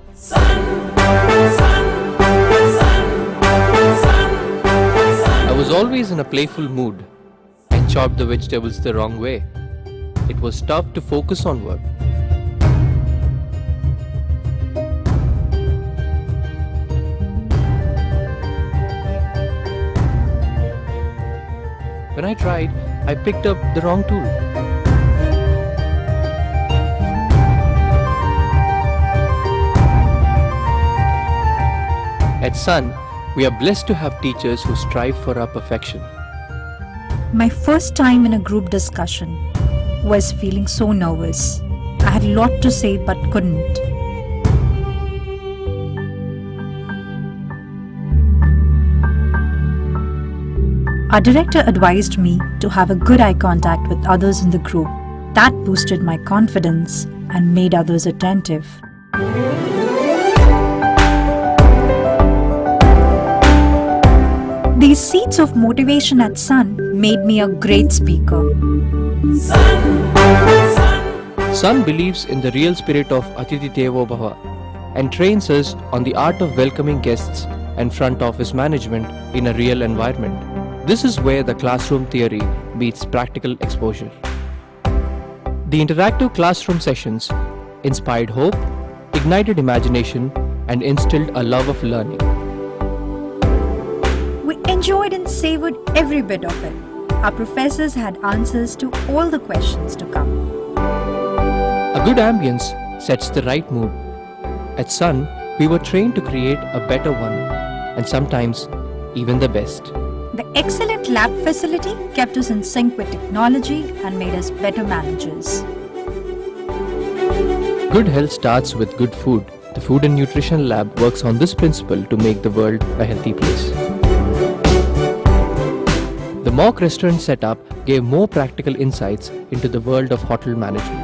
I was always in a playful mood and chopped the vegetables the wrong way. It was tough to focus on work. When I tried, I picked up the wrong tool. At Sun, we are blessed to have teachers who strive for our perfection. My first time in a group discussion was feeling so nervous. I had a lot to say but couldn't. Our director advised me to have a good eye contact with others in the group. That boosted my confidence and made others attentive. These seeds of motivation at Sun made me a great speaker. Sun believes in the real spirit of Atiti Devo Bhava and trains us on the art of welcoming guests and front office management in a real environment. This is where the classroom theory meets practical exposure. The interactive classroom sessions inspired hope, ignited imagination, and instilled a love of learning. We enjoyed and savored every bit of it. Our professors had answers to all the questions to come. A good ambience sets the right mood. At Sun, we were trained to create a better one, and sometimes even the best. The excellent lab facility kept us in sync with technology and made us better managers. Good health starts with good food. The Food and Nutrition Lab works on this principle to make the world a healthy place. The mock restaurant setup gave more practical insights into the world of hotel management.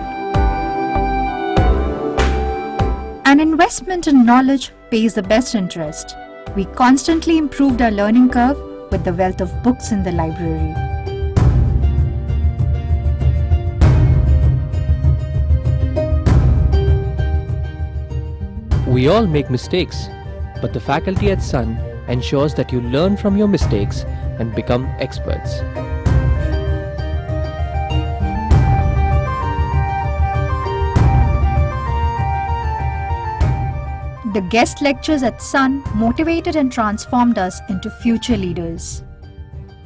An investment in knowledge pays the best interest. We constantly improved our learning curve with the wealth of books in the library. We all make mistakes, but the faculty at Sun ensures that you learn from your mistakes and become experts. The guest lectures at Sun motivated and transformed us into future leaders.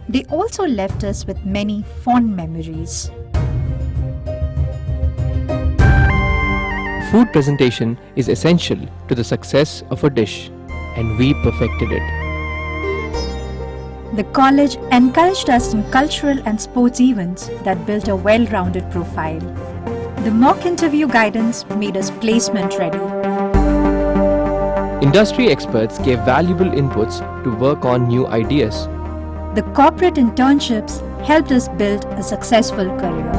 They also left us with many fond memories. Food presentation is essential to the success of a dish, and we perfected it. The college encouraged us in cultural and sports events that built a well-rounded profile. The mock interview guidance made us placement ready. Industry experts gave valuable inputs to work on new ideas. The corporate internships helped us build a successful career.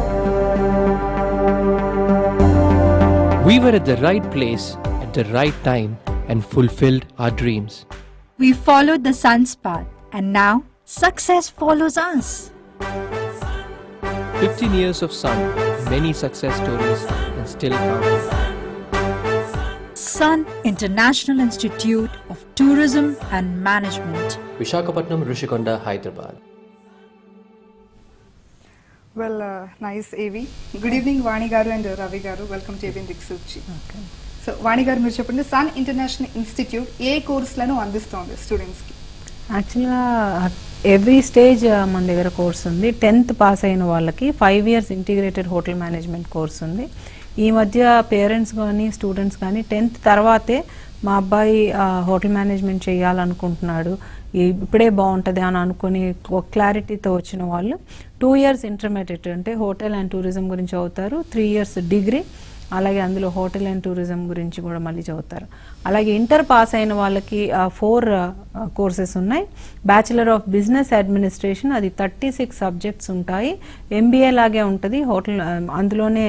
We were at the right place at the right time and fulfilled our dreams. We followed the sun's path, and now success follows us. 15 years of Sun, many success stories, and still counting. Sun International Institute of Tourism and Management. Visakhapatnam, Rishikonda, Hyderabad. Well, nice AV. Good evening, Vani Garu and Ravi Garu. Welcome to AV Diksuchi. So, Vani Garu, మీరు చెప్పండి, sun International institute ఏ కోర్సులను అందిస్తోంది students కి? యాక్చువల్గా every stage మన దగ్గర course ఉంది. 10th pass అయిన వాళ్ళకి 5 years integrated hotel management course ఉంది. ఈ మధ్య పేరెంట్స్ కానీ స్టూడెంట్స్ కానీ 10th తర్వాతే మా అబ్బాయి హోటల్ మేనేజ్మెంట్ చేయాలనుకుంటున్నాడు, ఇప్పుడే బాగుంటుంది అని అనుకుని ఒక క్లారిటీతో వచ్చిన వాళ్ళు 2 years ఇంటర్మీడియట్ అంటే హోటల్ అండ్ టూరిజం గురించి చదువుతారు, 3 years డిగ్రీ, అలాగే అందులో హోటల్ అండ్ టూరిజం గురించి కూడా మళ్ళీ చదువుతారు. అలాగే ఇంటర్ పాస్ అయిన వాళ్ళకి 4 కోర్సెస్ ఉన్నాయి. బ్యాచిలర్ ఆఫ్ బిజినెస్ అడ్మినిస్ట్రేషన్, అది 36 సబ్జెక్ట్స్ ఉంటాయి. ఎంబీఏ లాగే ఉంటుంది హోటల్, అందులోనే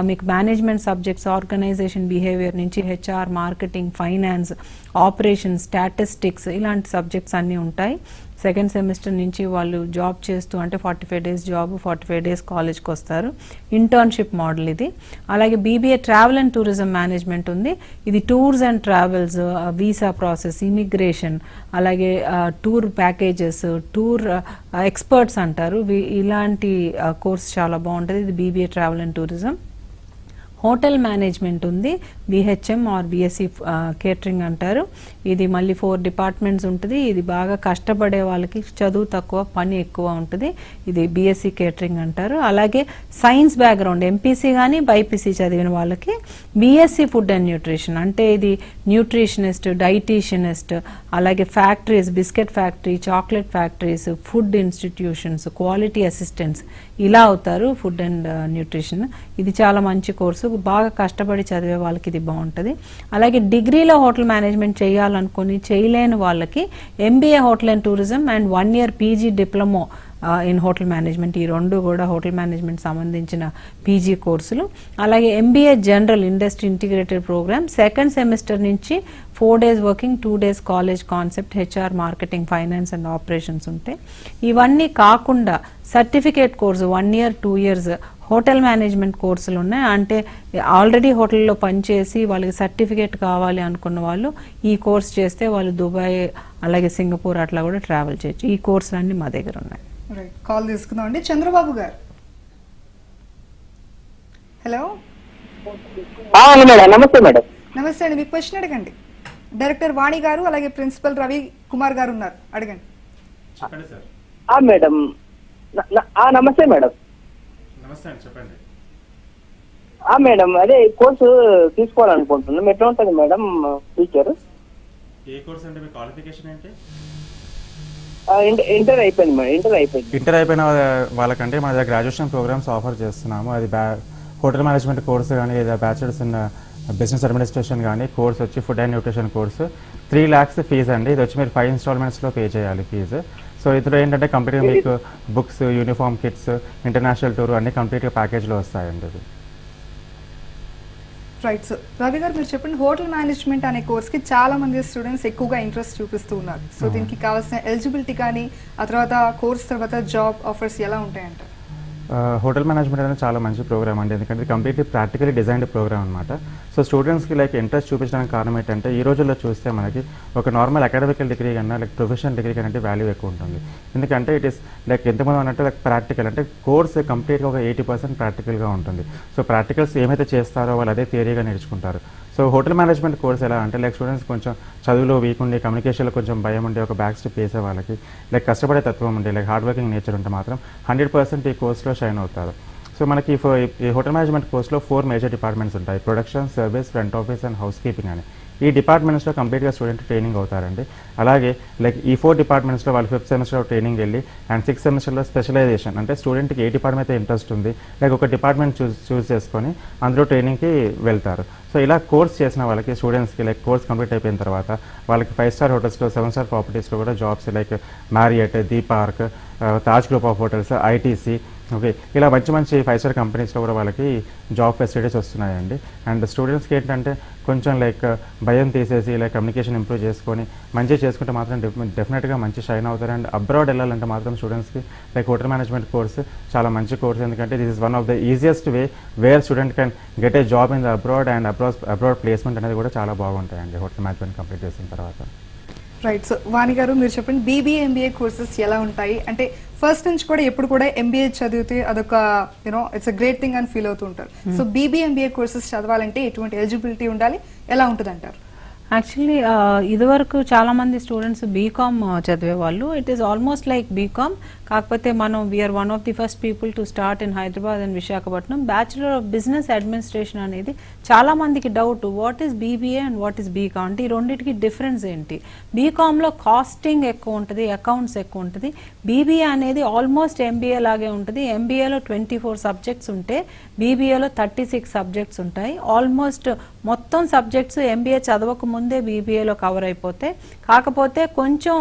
మీకు మేనేజ్మెంట్ సబ్జెక్ట్స్, ఆర్గనైజేషన్ బిహేవియర్ నుంచి HR, marketing, finance, operation, statistics ఇలాంటి సబ్జెక్ట్స్ అన్నీ ఉంటాయి. సెకండ్ సెమిస్టర్ నుంచి వాళ్ళు జాబ్ చేస్తూ అంటే 45 days జాబ్, 45 days కాలేజ్కి వస్తారు. ఇంటర్న్షిప్ మోడల్ ఇది. అలాగే BBA travel and tourism management ఉంది. ఇది tours and travels, visa process, immigration, అలాగే టూర్ ప్యాకేజెస్, టూర్ ఎక్స్పర్ట్స్ అంటారు. ఇలాంటి కోర్స్ చాలా బాగుంటుంది. ఇది BBA travel and tourism. Hotel management ఉంది, బిహెచ్ఎం ఆర్ బిఎస్సి కేటరింగ్ అంటారు. ఇది మళ్ళీ 4 డిపార్ట్మెంట్స్ ఉంటుంది. ఇది బాగా కష్టపడే వాళ్ళకి, చదువు తక్కువ పని ఎక్కువ ఉంటుంది. ఇది బిఎస్సి కేటరింగ్ అంటారు. అలాగే సైన్స్ బ్యాక్గ్రౌండ్ ఎంపీసీ కానీ బైపీసీ చదివిన వాళ్ళకి బిఎస్సి ఫుడ్ అండ్ న్యూట్రిషన్, అంటే ఇది న్యూట్రిషనిస్ట్, డైటీషియనిస్ట్, అలాగే factories, biscuit factory, chocolate factories, food institutions, quality assistants ఇలా అవుతారు ఫుడ్ అండ్ న్యూట్రిషన్. ఇది చాలా మంచి కోర్సు, బాగా కష్టపడి చదివే వాళ్ళకి ఇది బాగుంటుంది. అలాగే డిగ్రీలో హోటల్ మేనేజ్మెంట్ చేయాలనుకుని చేయలేని వాళ్ళకి MBA hotel and tourism and 1 year PG diploma in hotel management, ఈ 2 కూడా హోటల్ మేనేజ్మెంట్ సంబంధించిన పీజీ కోర్సులు. అలాగే MBA general industry integrated programme, second semester నుంచి 4 days working, 2 days college concept, HR, marketing, finance and operations ఉంటాయి. ఇవన్నీ కాకుండా certificate course 1 year 2 years hotel management కోర్సులు ఉన్నాయి. అంటే ఆల్రెడీ హోటల్లో పనిచేసి వాళ్ళకి సర్టిఫికేట్ కావాలి అనుకున్న వాళ్ళు ఈ కోర్స్ చేస్తే వాళ్ళు దుబాయ్, అలాగే సింగపూర్ అట్లా కూడా ట్రావెల్ చేయొచ్చు. ఈ కోర్సులు అన్నీ మా దగ్గర ఉన్నాయి. రైట్, కాల్ తీసుకుందాం అండి. చంద్రబాబు గారు, హలో. మేడం నమస్తే. మేడం నమస్తే అండి, మీకు క్వశ్చన్ అడగండి. డైరెక్టర్ వాణి గారు అలాగే ప్రిన్సిపల్ రవి కుమార్ గారు ఉన్నారు, అడగండి. మేడం నమస్తే. మేడం నమస్తే అండి, చెప్పండి. మేడం అదే కోర్సు తీసుకోవాలనుకుంటున్నాం, ఎట్లా ఉంటుంది మేడం టీచర్? ఏ కోర్స్ అంటే మీ క్వాలిఫికేషన్ ఏంటి? ఇంటర్ అయిపోయింది మేడం. ఇంటర్ అయిపోయిన వాళ్ళకంటే మన దగ్గర గ్రాడ్యుయేషన్ ప్రోగ్రామ్స్ ఆఫర్ చేస్తున్నాము. అది హోటల్ మేనేజ్మెంట్ కోర్సు కానీ, లేదా బ్యాచిలర్స్ ఇన్ బిజినెస్ అడ్మినిస్ట్రేషన్ కానీ, కోర్స్ వచ్చి food and nutrition course 3 lakhs fees అండి. ఇది వచ్చి మీరు 5 installmentsలో పే చేయాలి ఫీజు. సో ఇందులో ఏంటంటే కంప్లీట్గా మీకు books, uniform kits, international tour అన్ని కంప్లీట్గా ప్యాకేజ్లో వస్తాయండి. ఇది రైట్. సో రవి గారు, మీరు చెప్పండి, హోటల్ మేనేజ్మెంట్ అనే కోర్స్ కి చాలా మంది స్టూడెంట్స్ ఎక్కువగా ఇంట్రెస్ట్ చూపిస్తూ ఉన్నారు. సో దీనికి కావాల్సిన ఎలిజిబిలిటీ కానీ, ఆ తర్వాత కోర్స్ తర్వాత జాబ్ ఆఫర్స్ ఎలా ఉంటాయంట? హోటల్ మేనేజ్మెంట్ అనేది చాలా మంచి ప్రోగ్రామ్ అండి, ఎందుకంటే కంప్లీట్లీ ప్రాక్టికలీ డిజైన్డ్ ప్రోగ్రామ్ అనమాట. సో స్టూడెంట్స్కి లైక్ ఇంట్రెస్ట్ చూపించడానికి కారణం ఏంటంటే ఈ రోజుల్లో చూస్తే మనకి ఒక నార్మల్ అకాడమికల్ డిగ్రీ కన్నా లైక్ ప్రొఫెషనల్ డిగ్రీ కన్నా వాల్యూ ఎక్కువ ఉంటుంది. ఎందుకంటే ఇట్ ఈస్ లైక్ ఎంతమంది అన్నట్టు లైక్ ప్రాక్టికల్ అంటే కోర్స్ కంప్లీట్గా ఒక 80% ప్రాక్టికల్గా ఉంటుంది. సో ప్రాక్టికల్స్ ఏమైతే చేస్తారో వాళ్ళు అదే థియరీగా నేర్చుకుంటారు. సో హోటల్ మేనేజ్మెంట్ కోర్స్ ఎలా అంటే లైక్ స్టూడెంట్స్ కొంచెం చదువులో వీక్ ఉండి కమ్యూనికేషన్లో కొంచెం భయం ఉండే ఒక బ్యాక్ స్టెప్ వేసే వాళ్ళకి లైక్ కష్టపడే తత్వం ఉండే లైక్ హార్డ్ వర్కింగ్ నేచర్ ఉంటే మాత్రం 100% ఈ కోర్స్లో షైన్ అవుతారు. సో మనకి ఈ హోటల్ మేనేజ్మెంట్ కోర్స్లో 4 మేజర్ డిపార్ట్మెంట్స్ ఉంటాయి: production, service, front office and house keeping అని. ఈ డిపార్ట్మెంట్స్లో కంప్లీట్గా స్టూడెంట్ ట్రైనింగ్ అవుతారండి. అలాగే లైక్ ఈ 4 డిపార్ట్మెంట్స్లో వాళ్ళు 5th సెమిస్టర్లో ట్రైనింగ్ వెళ్ళి అండ్ 6th సెమిస్టర్లో స్పెషలైజేషన్, అంటే స్టూడెంట్కి ఏ డిపార్ట్మెంట్ అయితే ఇంట్రెస్ట్ ఉంది లైక్ ఒక డిపార్ట్మెంట్ చూస్ చేసుకొని అందులో ట్రైనింగ్కి వెళ్తారు. సో ఇలా కోర్స్ చేసిన వాళ్ళకి స్టూడెంట్స్కి లైక్ కోర్స్ కంప్లీట్ అయిపోయిన తర్వాత వాళ్ళకి 5 స్టార్ హోటల్స్లో, 7 స్టార్ ప్రాపర్టీస్లో కూడా jobs like Marriott, the park, Taj group of hotels, ITC, okay, ఇలా మంచి మంచి 5 స్టార్ కంపెనీస్లో కూడా వాళ్ళకి జాబ్ ఫెసిలిటీస్ వస్తున్నాయండి. అండ్ స్టూడెంట్స్కి ఏంటంటే కొంచెం లైక్ భయం తీసేసి లైక్ కమ్యూనికేషన్ ఇంప్రూవ్ చేసుకొని మంచిగా చేసుకుంటే మాత్రం డెఫినెట్గా మంచి షైన్ అవుతారు. అండ్ అబ్రాడ్ వెళ్ళాలంటే మాత్రం స్టూడెంట్స్కి లైక్ హోటల్ మేనేజ్మెంట్ కోర్స్ చాలా మంచి కోర్స్, ఎందుకంటే this is one of the easiest way wear student can get a job in the abroad. And abroad placement అనేది కూడా చాలా బాగుంటాయండి హోటల్ మేనేజ్మెంట్ కంప్లీట్ చేసిన తర్వాత. రైట్. సో వాణి గారు మీరు చెప్పండి, బీబీఏ ఎంబీఏ కోర్సెస్ ఎలా ఉంటాయి? అంటే ఫస్ట్ నుంచి కూడా ఎప్పుడు కూడా ఎంబీఏ చదివితే అదొక ఇట్స్ అ గ్రేట్ థింగ్ అని ఫీల్ అవుతూ ఉంటారు. సో బీబీఏ ఎంబీఏ కోర్సెస్ చదవాలంటే ఎటువంటి ఎలిజిబిలిటీ ఉండాలి, ఎలా ఉంటుంది అంటారు? యాక్చువల్లీ ఇదివరకు చాలా మంది స్టూడెంట్స్ బీకామ్ చదివేవాళ్ళు. It is almost like BCom, కాకపోతే మనం we're one of the first people to start in Hyderabad and Visakhapatnam. Bachelor of business administration అనేది చాలా మందికి doubt, what is BBA and what is BCom అంటే ఈ రెండింటికి డిఫరెన్స్ ఏంటి? బీకామ్లో కాస్టింగ్ ఎక్కువ ఉంటుంది, అకౌంట్స్ ఎక్కువ ఉంటుంది. బీబీఏ అనేది ఆల్మోస్ట్ ఎంబీఏ లాగే ఉంటుంది. ఎంబీఏలో 24 సబ్జెక్ట్స్ ఉంటే బీబీఏలో 36 సబ్జెక్ట్స్ ఉంటాయి. ఆల్మోస్ట్ మొత్తం సబ్జెక్ట్స్ ఎంబీఏ చదవక ముందే బీబీఏలో కవర్ అయిపోతే, కాకపోతే కొంచెం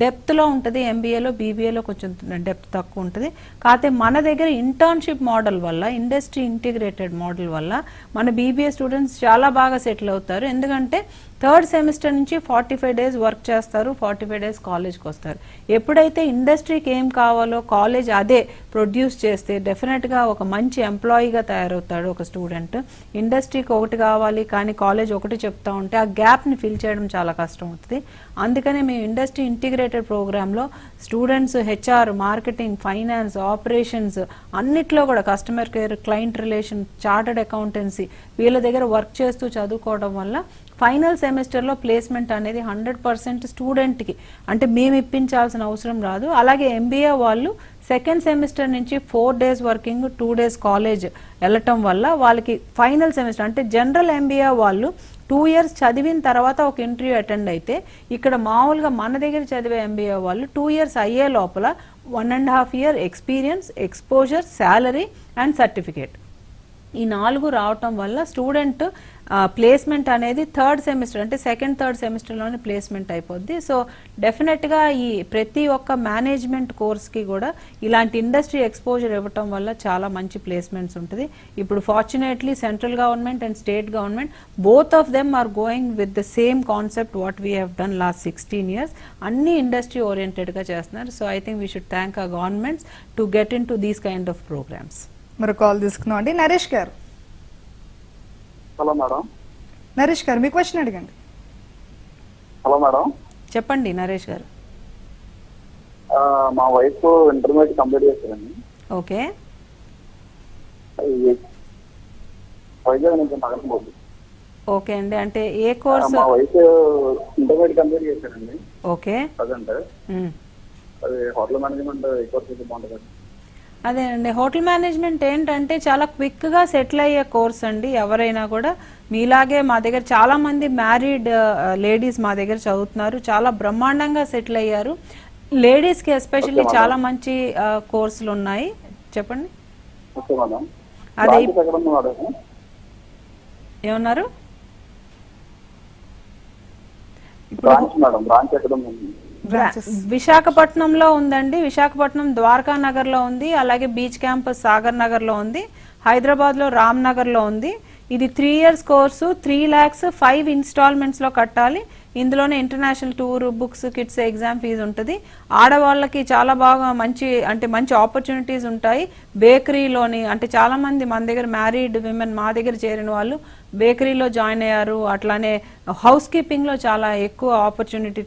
డెప్త్లో ఉంటుంది ఎంబీఏలో, బీబీఏలో కొంచెం డెప్త్ తక్కువ ఉంటుంది. కాకపోతే మన దగ్గర ఇంటర్న్షిప్ మోడల్ వల్ల, ఇండస్ట్రీ ఇంటిగ్రేటెడ్ మోడల్ వల్ల మన బీబీఏ స్టూడెంట్స్ చాలా బాగా సెటిల్ అవుతారు. ఎందుకంటే 3rd సెమిస్టర్ నుంచి 45 డేస్ వర్క్ చేస్తారు, 45 డేస్ కాలేజ్కి వస్తారు. ఎప్పుడైతే ఇండస్ట్రీకి ఏం కావాలో కాలేజ్ అదే ప్రొడ్యూస్ చేస్తే డెఫినెట్గా ఒక మంచి ఎంప్లాయీగా తయారవుతాడు ఒక స్టూడెంట్. ఇండస్ట్రీకి ఒకటి కావాలి కానీ కాలేజ్ ఒకటి చెప్తా ఉంటే ఆ గ్యాప్ని ఫిల్ చేయడం చాలా కష్టం అవుతుంది. అందుకనే మేము ఇండస్ట్రీ ఇంటిగ్రేటెడ్ ప్రోగ్రాంలో students HR, marketing, finance, operations అన్నిట్లో కూడా customer care, client relation, chartered accountancy వీళ్ళ దగ్గర వర్క్ చేస్తూ చదువుకోవడం వల్ల ఫైనల్ సెమిస్టర్లో ప్లేస్మెంట్ అనేది 100% స్టూడెంట్కి, అంటే మేము ఇప్పించాల్సిన అవసరం రాదు. అలాగే ఎంబీఏ వాళ్ళు 2nd సెమిస్టర్ నుంచి 4 డేస్ వర్కింగ్, 2 డేస్ కాలేజ్ వెళ్ళటం వల్ల వాళ్ళకి ఫైనల్ సెమిస్టర్, అంటే జనరల్ ఎంబీఏ వాళ్ళు 2 ఇయర్స్ చదివిన తర్వాత ఒక ఇంటర్వ్యూ అటెండ్ అయితే, ఇక్కడ మామూలుగా మన దగ్గర చదివే ఎంబీఏ వాళ్ళు 2 ఇయర్స్ అయ్యే లోపల 1.5 year experience, exposure, salary and certificate ఈ 4 రావటం వల్ల స్టూడెంట్ ప్లేస్మెంట్ అనేది 3rd సెమిస్టర్, అంటే 2nd, 3rd సెమిస్టర్లోనే ప్లేస్మెంట్ అయిపోద్ది. సో డెఫినెట్గా ఈ ప్రతి ఒక్క మేనేజ్మెంట్ కోర్స్కి కూడా ఇలాంటి ఇండస్ట్రీ ఎక్స్పోజర్ ఇవ్వటం వల్ల చాలా మంచి ప్లేస్మెంట్స్ ఉంటుంది. ఇప్పుడు fortunately central government and state government both of them are going with the same concept what we have done last 16 years. అన్ని ఇండస్ట్రీ ఓరియంటెడ్గా చేస్తున్నారు. So I think we should thank our governments to get in to these kind of programmes. మరి call తీసుకున్నాం అండి. నరేష్ గారు. Hello madam. Naresh గారు మీ question అడగండి. Hello madam. చెప్పండి నరేష్ గారు. మా వైఫ్ ఇంటర్మీడియట్ కంప్లీట్ చేశారండి. ఓకే. వైజాగ్ నుంచి నగరంపోదు. ఓకే అండి, అంటే ఏ కోర్స్? మా వైఫ్ ఇంటర్మీడియట్ కంప్లీట్ చేశారండి. ఓకే. ప్రజెంట్ అది హోటల్ మేనేజ్మెంట్ ఏ కోర్స్ అయితే బాగుంటుంది? అదేనండి, హోటల్ మేనేజ్మెంట్ ఏంటంటే చాలా క్విక్గా సెటిల్ అయ్యే కోర్స్ అండి. ఎవరైనా కూడా మీలాగే మా దగ్గర చాలా మంది మ్యారీడ్ లేడీస్ మా దగ్గర చదువుతున్నారు, చాలా బ్రహ్మాండంగా సెటిల్ అయ్యారు. లేడీస్కి ఎస్పెషల్లీ చాలా మంచి కోర్సులు ఉన్నాయి. చెప్పండి. అదే ఏమన్నారు? విశాఖపట్నంలో ఉందండి. విశాఖపట్నం ద్వారకా నగర్ లో ఉంది, అలాగే బీచ్ క్యాంపస్ సాగర్ నగర్ లో ఉంది, హైదరాబాద్ లో రామ్ నగర్ లో ఉంది. ఇది 3 years కోర్సు, 3 lakhs 5 installments లో కట్టాలి. ఇందులోనే international tour, books, kits exam fees ఉంటుంది. ఆడవాళ్ళకి చాలా బాగా మంచి ఆపర్చునిటీస్ ఉంటాయి. బేకరీలోని, అంటే చాలా మంది మన దగ్గర మ్యారీడ్ విమెన్ మా దగ్గర చేరిన వాళ్ళు బేకరీలో జాయిన్ అయ్యారు. అట్లానే హౌస్ కీపింగ్ లో చాలా ఎక్కువ ఆపర్చునిటీ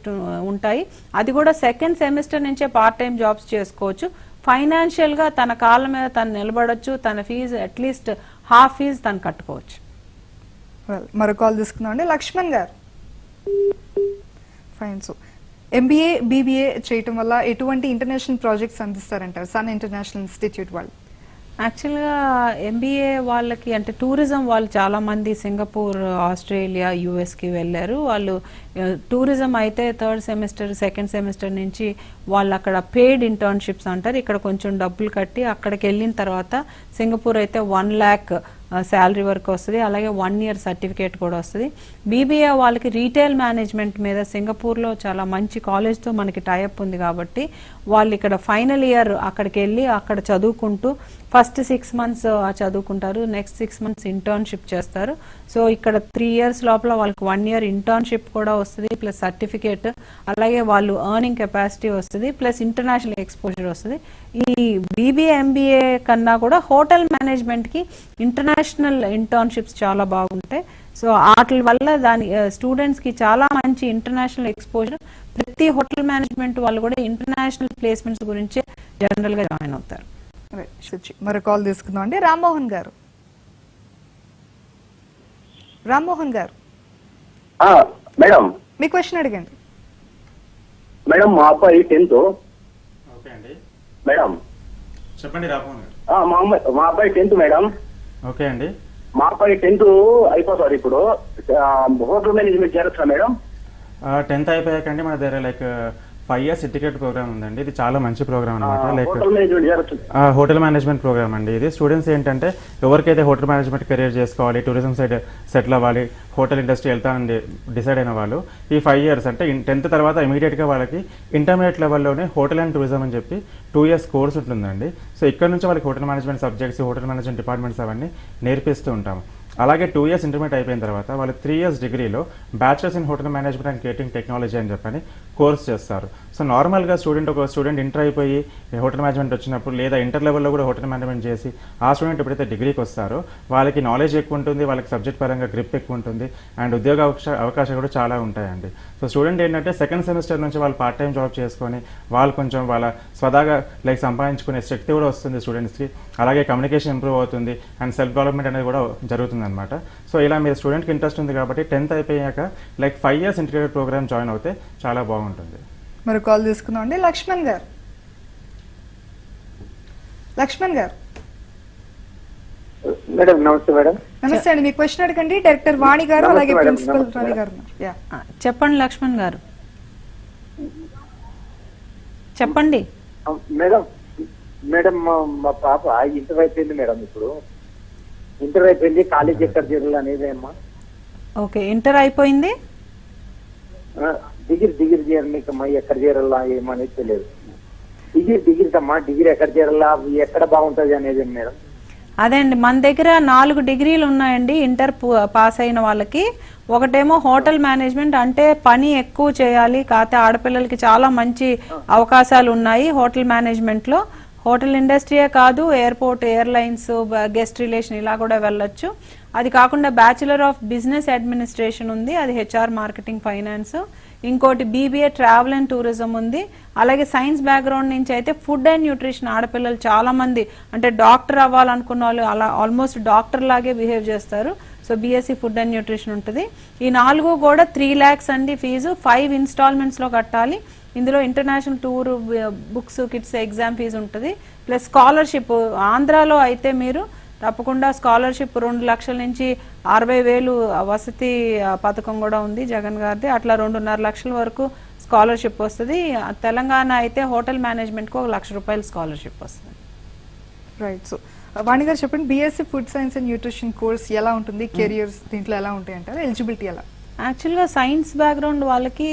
ఉంటాయి. అది కూడా 2nd సెమిస్టర్ నుంచే పార్ట్ టైం జాబ్స్ చేసుకోవచ్చు. ఫైనాన్షియల్ గా తన కాళ్ళ మీద తను నిలబడొచ్చు. తన ఫీజు అట్లీస్ట్ హాఫ్ ఫీజు తను కట్టుకోవచ్చు. మరో కాల్ తీసుకుందామండి. లక్ష్మణ్ గారు, ఫైన్. సో ఎంబీఏ బీబీఏ చేయటం వల్ల ఎటువంటి ఇంటర్నేషనల్ ప్రాజెక్ట్స్ అందిస్తారంటారు సన్ ఇంటర్నేషనల్ ఇన్స్టిట్యూట్ వాళ్ళు? యాక్చువల్గా ఎంబీఏ వాళ్ళకి అంటే టూరిజం వాళ్ళు చాలా మంది సింగపూర్, ఆస్ట్రేలియా, యుఎస్కి వెళ్ళారు. వాళ్ళు టూరిజం అయితే థర్డ్ సెమిస్టర్, సెకండ్ సెమిస్టర్ నుంచి వాళ్ళు అక్కడ పెయిడ్ ఇంటర్న్షిప్స్ అంటారు. ఇక్కడ కొంచెం డబ్బులు కట్టి అక్కడికి వెళ్ళిన తర్వాత సింగపూర్ అయితే 1 lakh శాలరీ వరకు వస్తుంది, అలాగే 1 year సర్టిఫికేట్ కూడా వస్తుంది. బీబీఏ వాళ్ళకి రీటైల్ మేనేజ్మెంట్ మీద సింగపూర్లో చాలా మంచి కాలేజ్తో మనకి టైఅప్ ఉంది కాబట్టి వాళ్ళు ఇక్కడ ఫైనల్ ఇయర్ అక్కడికి వెళ్ళి అక్కడ చదువుకుంటూ ఫస్ట్ 6 months చదువుకుంటారు, నెక్స్ట్ 6 months ఇంటర్న్షిప్ చేస్తారు. సో ఇక్కడ 3 years లోపల వాళ్ళకి 1 year ఇంటర్న్షిప్ కూడా వస్తుంది, ప్లస్ సర్టిఫికేట్, అలాగే వాళ్ళు ఎర్నింగ్ కెపాసిటీ వస్తుంది, ప్లస్ ఇంటర్నేషనల్ ఎక్స్పోజర్ వస్తుంది. ఈ బీబీఏ ఎంబీఏ కన్నా కూడా హోటల్ మేనేజ్మెంట్కి ఇంటర్నేషనల్ ఇంటర్న్షిప్స్ చాలా బాగుంటాయి. సో వాటి వల్ల దాని స్టూడెంట్స్కి చాలా మంచి ఇంటర్నేషనల్ ఎక్స్పోజర్. ప్రతి హోటల్ మేనేజ్మెంట్ వాళ్ళు కూడా ఇంటర్నేషనల్ ప్లేస్మెంట్స్ గురించి జనరల్గా జాయిన్ అవుతారు. మరో కాల్ తీసుకుందాం అండి. రామ్మోహన్ గారు, రామ్మోహన్ గారు మేడం, మీ క్వశ్చన్ అడగండి. మేడం మా అబ్బాయి 10th. ఓకే అండి, మేడం చెప్పండి రామ్మోహన్ గారు. మా అబ్బాయి 10th మేడం. ఓకే అండి, మా అబ్బాయి 10th అయిపోతారు ఇప్పుడు. హోటల్ మేనేజ్మెంట్ చేరొచ్చా మేడం? 10th అయిపోయాకండి మన దగ్గర లైక్ 5 years ఇంటిగ్రేటెడ్ ప్రోగ్రామ్ ఉందండి. ఇది చాలా మంచి ప్రోగ్రామ్ అనమాట. లైక్ హోటల్ మేనేజ్మెంట్ చేరొచ్చు. హోటల్ మేనేజ్మెంట్ ప్రోగ్రామ్ అండి ఇది. స్టూడెంట్స్ ఏంటంటే ఎవరికైతే హోటల్ మేనేజ్మెంట్ కెరియర్ చేసుకోవాలి, టూరిజం సైడ్ సెటిల్ అవ్వాలి, హోటల్ ఇండస్ట్రీ వెళ్తానని డిసైడ్ అయిన వాళ్ళు ఈ 5 years అంటే 10th తర్వాత ఇమీడియట్గా వాళ్ళకి ఇంటర్మీడియట్ లెవెల్లోనే హోటల్ అండ్ టూరిజం అని చెప్పి 2 years కోర్స్ ఉంటుందండి. సో ఇక్కడ నుంచి వాళ్ళకి hotel management subjects, hotel management departments అవన్నీ నేర్పిస్తూ ఉంటాము. అలాగే 2 years ఇంటర్మీడియట్ అయిపోయిన తర్వాత వాళ్ళు 3 years డిగ్రీలో bachelors in hotel management and catering technology అని చెప్పని కోర్స్ చేస్తారు. సో నార్మల్గా ఒక స్టూడెంట్ ఇంటర్ అయిపోయి హోటల్ మేనేజ్మెంట్ వచ్చినప్పుడు లేదా ఇంటర్ లెవెల్లో కూడా హోటల్ మేనేజ్మెంట్ చేసి ఆ స్టూడెంట్ ఎప్పుడైతే డిగ్రీకి వస్తారో వాళ్ళకి నాలెడ్జ్ ఎక్కువ ఉంటుంది, వాళ్ళకి సబ్జెక్ట్ పరంగా గ్రిప్ ఎక్కువ ఉంటుంది, అండ్ ఉద్యోగ అవకాశాలు కూడా చాలా ఉంటాయండి. సో స్టూడెంట్ ఏంటంటే సెకండ్ సెమిస్టర్ నుంచి వాళ్ళు పార్ట్ టైం జాబ్ చేసుకొని వాళ్ళు కొంచెం వాళ్ళ స్వదాగా లైక్ సంపాదించుకునే శక్తి కూడా వస్తుంది స్టూడెంట్స్కి. అలాగే కమ్యూనికేషన్ ఇంప్రూవ్ అవుతుంది అండ్ సెల్ఫ్ డెవలప్మెంట్ అనేది కూడా జరుగుతుంది అనమాట. సో ఇలా మీరు స్టూడెంట్కి ఇంట్రెస్ట్ ఉంది కాబట్టి 10th అయిపోయాక like 5 years integrated programme join అవుతే చాలా బాగుంటుంది. మరి కాల్ తీసుకుందాం అండి. లక్ష్మణ్ గారు, లక్ష్మణ్ గారు మేడం నమస్తే మేడం. నమస్తే అండి. మీ క్వశ్చన్ అడగండి. డైరెక్టర్ వాణి గారు అలాగే నమస్తే మేడం. ప్రిన్సిపల్ నమస్తే రవి మేడం. గారు ఉన్నారు. చెప్పండి లక్ష్మణ్ గారు, చెప్పండి. మేడం మేడం మా పాప ఇంటర్ అయిపోయింది మేడం. ఇప్పుడు ఇంటర్ అయిపోయింది, కాలేజ్ ఎక్కడ చేరాలి అనేది అమ్మా. ఓకే, ఇంటర్ అయిపోయింది, డిగ్రీ చేరనీకమ్మా, ఎక్కడ చేరాలా ఏమనేది తెలియదు. డిగ్రీ అమ్మా, డిగ్రీ ఎక్కడ చేరాలా, ఎక్కడ బాగుంటది అనేది మేడం. అదే అండి, మన దగ్గర 4 degrees ఉన్నాయండి ఇంటర్ పాస్ అయిన వాళ్ళకి. ఒకటేమో హోటల్ మేనేజ్మెంట్, అంటే పని ఎక్కువ చేయాలి, కాకపోతే ఆడపిల్లలకి చాలా మంచి అవకాశాలు ఉన్నాయి హోటల్ మేనేజ్మెంట్ లో. హోటల్ ఇండస్ట్రీయే కాదు, ఎయిర్పోర్ట్, ఎయిర్లైన్స్, గెస్ట్ రిలేషన్ ఇలా కూడా వెళ్ళొచ్చు. అది కాకుండా బ్యాచిలర్ ఆఫ్ బిజినెస్ అడ్మినిస్ట్రేషన్ ఉంది, అది హెచ్ఆర్ మార్కెటింగ్ ఫైనాన్స్. ఇంకోటి బీబీఏ ట్రావెల్ అండ్ టూరిజం ఉంది. అలాగే సైన్స్ బ్యాక్గ్రౌండ్ నుంచి అయితే ఫుడ్ అండ్ న్యూట్రిషన్, ఆడపిల్లలు చాలా మంది అంటే డాక్టర్ అవ్వాలనుకున్న వాళ్ళు అలా ఆల్మోస్ట్ డాక్టర్ లాగే బిహేవ్ చేస్తారు. So BSc food and nutrition ఉంటుంది. ఈ 4 కూడా 3 lakhs అండి ఫీజు. 5 installments లో కట్టాలి. ఇందులో international tour, books, kits, exam fees ఉంటుంది, ప్లస్ స్కాలర్షిప్. ఆంధ్రాలో అయితే మీరు తప్పకుండా స్కాలర్షిప్ 2 lakhs నుంచి 60,000 వసతి పథకం కూడా ఉంది జగన్ గారిది. అట్లా 2.5 lakhs వరకు స్కాలర్షిప్ వస్తుంది. తెలంగాణ అయితే హోటల్ మేనేజ్మెంట్కి 1 lakh రూపాయలు స్కాలర్షిప్ వస్తుంది. రైట్. సో వాణి గారు చెప్పండి, BSc food science and nutrition course ఎలా ఉంటుంది, కెరియర్స్ దీంట్లో ఎలా ఉంటాయి అంటారు, ఎలిజిబిలిటీ ఎలా? యాక్చువల్గా సైన్స్ బ్యాక్గ్రౌండ్ వాళ్ళకి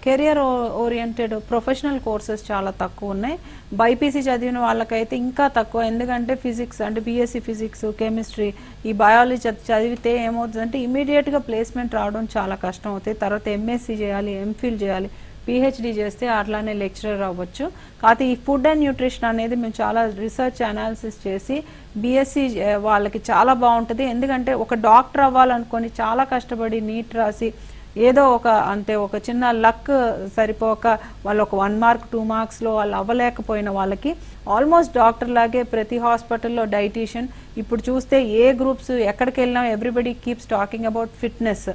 కెరియర్ ఓరియంటెడ్ ప్రొఫెషనల్ కోర్సెస్ చాలా తక్కువ ఉన్నాయి. బైపీసీ చదివిన వాళ్ళకైతే ఇంకా తక్కువ, ఎందుకంటే ఫిజిక్స్ అంటే బీఎస్సీ ఫిజిక్స్, కెమిస్ట్రీ, ఈ బయాలజీ చదివితే ఏమవుతుందంటే ఇమీడియట్గా ప్లేస్మెంట్ రావడం చాలా కష్టం అవుతాయి. తర్వాత ఎంఎస్సీ చేయాలి, ఎంఫిల్ చేయాలి, పిహెచ్డి చేస్తే అట్లానే లెక్చరర్ అవ్వచ్చు. కాకపోతే ఈ ఫుడ్ అండ్ న్యూట్రిషన్ అనేది మేము చాలా రీసెర్చ్ అనాలిసిస్ చేసి బీఎస్సీ వాళ్ళకి చాలా బాగుంటుంది. ఎందుకంటే ఒక డాక్టర్ అవ్వాలనుకొని చాలా కష్టపడి నీట్ రాసి ఏదో ఒక చిన్న లక్ సరిపోక వాళ్ళు ఒక 1 మార్క్ 2 మార్క్స్లో వాళ్ళు అవ్వలేకపోయిన వాళ్ళకి ఆల్మోస్ట్ డాక్టర్ లాగే ప్రతి హాస్పిటల్లో డైటీషియన్. ఇప్పుడు చూస్తే ఏ గ్రూప్స్ ఎక్కడికి వెళ్ళినా everybody keeps talking about fitness.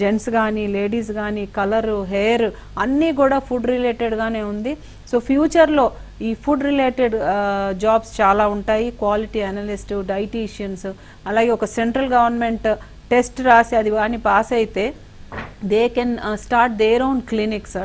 Gents కానీ లేడీస్ కానీ కలర్ హెయిర్ అన్నీ కూడా ఫుడ్ రిలేటెడ్గానే ఉంది. సో ఫ్యూచర్లో ఈ ఫుడ్ రిలేటెడ్ జాబ్స్ చాలా ఉంటాయి. క్వాలిటీ అనలిస్ట్, డైటీషియన్స్, అలాగే ఒక సెంట్రల్ గవర్నమెంట్ టెస్ట్ రాసి అది కానీ పాస్ అయితే they can start their own clinics,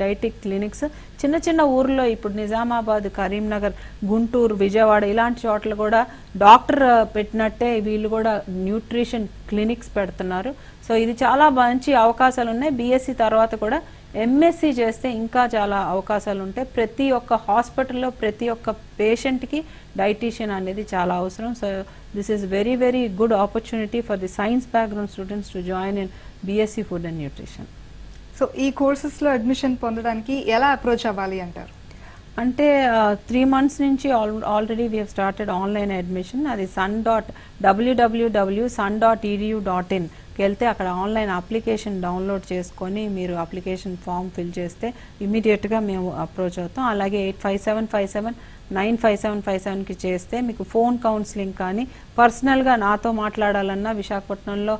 డైటిక్ clinics. చిన్న చిన్న ఊర్లో ఇప్పుడు నిజామాబాద్, కరీంనగర్, గుంటూరు, విజయవాడ ఇలాంటి చోట్ల కూడా డాక్టర్ పెట్టినట్టే వీళ్ళు కూడా న్యూట్రిషన్ క్లినిక్స్ పెడుతున్నారు. సో ఇది చాలా మంచి అవకాశాలు ఉన్నాయి. బీఎస్సీ తర్వాత కూడా ఎంఎస్సీ చేస్తే ఇంకా చాలా అవకాశాలు ఉంటాయి. ప్రతి ఒక్క హాస్పిటల్లో ప్రతి ఒక్క పేషెంట్కి డైటీషియన్ అనేది చాలా అవసరం. So this is very very good opportunity for the science background students to join in BSc food and nutrition. So ఈ కోర్సెస్లో అడ్మిషన్ పొందడానికి ఎలా అప్రోచ్ అవ్వాలి అంటారు? అంటే 3 months నుంచి already we have started online admission. అది www.sun.edu.in వెళ్తే అక్కడ ఆన్లైన్ అప్లికేషన్ డౌన్లోడ్ చేసుకొని మీరు అప్లికేషన్ ఫామ్ ఫిల్ చేస్తే ఇమీడియట్గా మేము అప్రోచ్ అవుతాం. అలాగే 8575795757కి చేస్తే మీకు ఫోన్ కౌన్సిలింగ్ కానీ పర్సనల్గా నాతో మాట్లాడాలన్నా విశాఖపట్నంలో,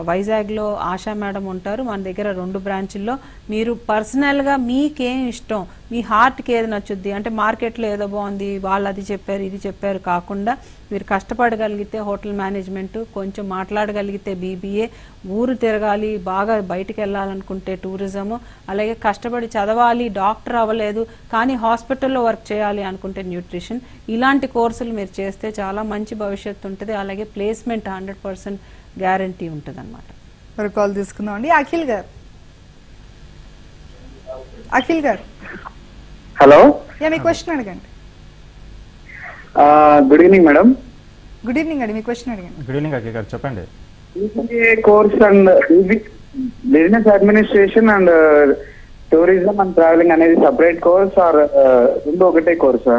వైజాగ్లో ఆశా మేడం ఉంటారు. మన దగ్గర 2 బ్రాంచుల్లో మీరు పర్సనల్గా మీకేం ఇష్టం, మీ హార్ట్కి ఏది నచ్చుద్ది, అంటే మార్కెట్లో ఏదో బాగుంది వాళ్ళు అది చెప్పారు ఇది చెప్పారు కాకుండా మీరు కష్టపడగలిగితే హోటల్ మేనేజ్మెంట్, కొంచెం మాట్లాడగలిగితే బీబీఏ, ఊరు తిరగాలి, బాగా బయటికి వెళ్ళాలనుకుంటే టూరిజము, అలాగే కష్టపడి చదవాలి, డాక్టర్ అవ్వలేదు కానీ హాస్పిటల్లో వర్క్ చేయాలి అనుకుంటే న్యూట్రిషన్, ఇలాంటి కోర్సులు మీరు చేస్తే చాలా మంచి భవిష్యత్తు ఉంటుంది. అలాగే ప్లేస్మెంట్ 100% గ్యారంటీ ఉంటుంది అన్నమాట. మరి కాల్ తీసుకుందాం అండి. అఖిల్ గారు. అఖిల్ గారు, హలో, మీ క్వశ్చన్ అడగండి. Good evening madam. Good evening అండి, మీ క్వశ్చన్ అడగండి. గుడ్ ఈవినింగ్ అఖిల్ గారు, చెప్పండి. BBA course and business administration and tourism and travelling అనేది సపరేట్ కోర్స్ ఆర్ రెండు ఒకటే కోర్సా?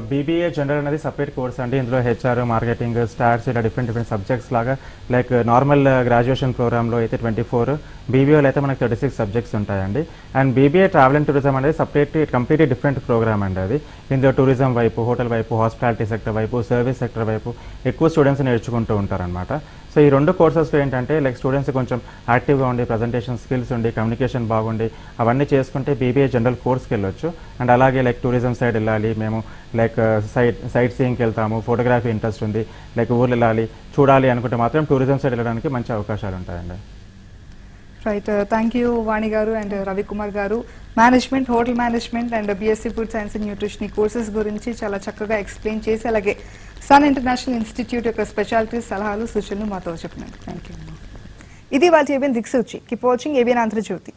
బీబీఏ జనరల్ అనేది సపరేట్ కోర్స్ అండి. ఇందులో హెచ్ఆర్, మార్కెటింగ్, స్టాట్స్ ఇలా డిఫరెంట్ సబ్జెక్ట్స్ లాగా లైక్ నార్మల్ గ్రాడ్యుయేషన్ ప్రోగ్రామ్లో అయితే 24, బీబీఏలో అయితే మనకు 36 సబ్జెక్ట్స్ ఉంటాయండి. And BBA travel and tourism అనేది సపరేట్ కంప్లీట్లీ డిఫరెంట్ ప్రోగ్రామ్ అండి. అది ఇందులో టూరిజం వైపు, హోటల్ వైపు, హాస్పిటాలిటీ సెక్టర్ వైపు, సర్వీస్ సెక్టర్ వైపు ఎక్కువ స్టూడెంట్స్ నేర్చుకుంటూ ఉంటారనమాట. సో ఈ 2 కోర్సెస్లో ఏంటంటే లైక్ స్టూడెంట్స్ కొంచెం యాక్టివ్గా ఉండి, ప్రజెంటేషన్ స్కిల్స్ ఉండి, కమ్యూనికేషన్ బాగుండి అవన్నీ చేసుకుంటే బీబీఏ జనరల్ కోర్స్కి వెళ్ళొచ్చు. అండ్ అలాగే లైక్ టూరిజం సైడ్ వెళ్ళాలి, మేము లైక్ సైట్ సీయింగ్కి వెళ్తాము, ఫోటోగ్రఫీ ఇంట్రెస్ట్ ఉంది, లైక్ ఊర్లు వెళ్ళాలి చూడాలి అనుకుంటే మాత్రం టూరిజం సైడ్ వెళ్ళడానికి మంచి అవకాశాలు ఉంటాయండి. రైట్, థ్యాంక్ యూ వాణి గారు అండ్ రవికుమార్ గారు. Management, hotel management and BSc food science and nutrition ఈ కోర్సెస్ గురించి చాలా చక్కగా ఎక్స్ప్లెయిన్ చేసి అలాగే సన్ ఇంటర్నేషనల్ ఇన్స్టిట్యూట్ యొక్క స్పెషాలిటీస్, సలహాలు, సూచనలు మాతో చెప్పినారు. Thank you. ఇది వాళ్ళ ABN Diksuchi. Keep watching ABN Andhra Jyothi.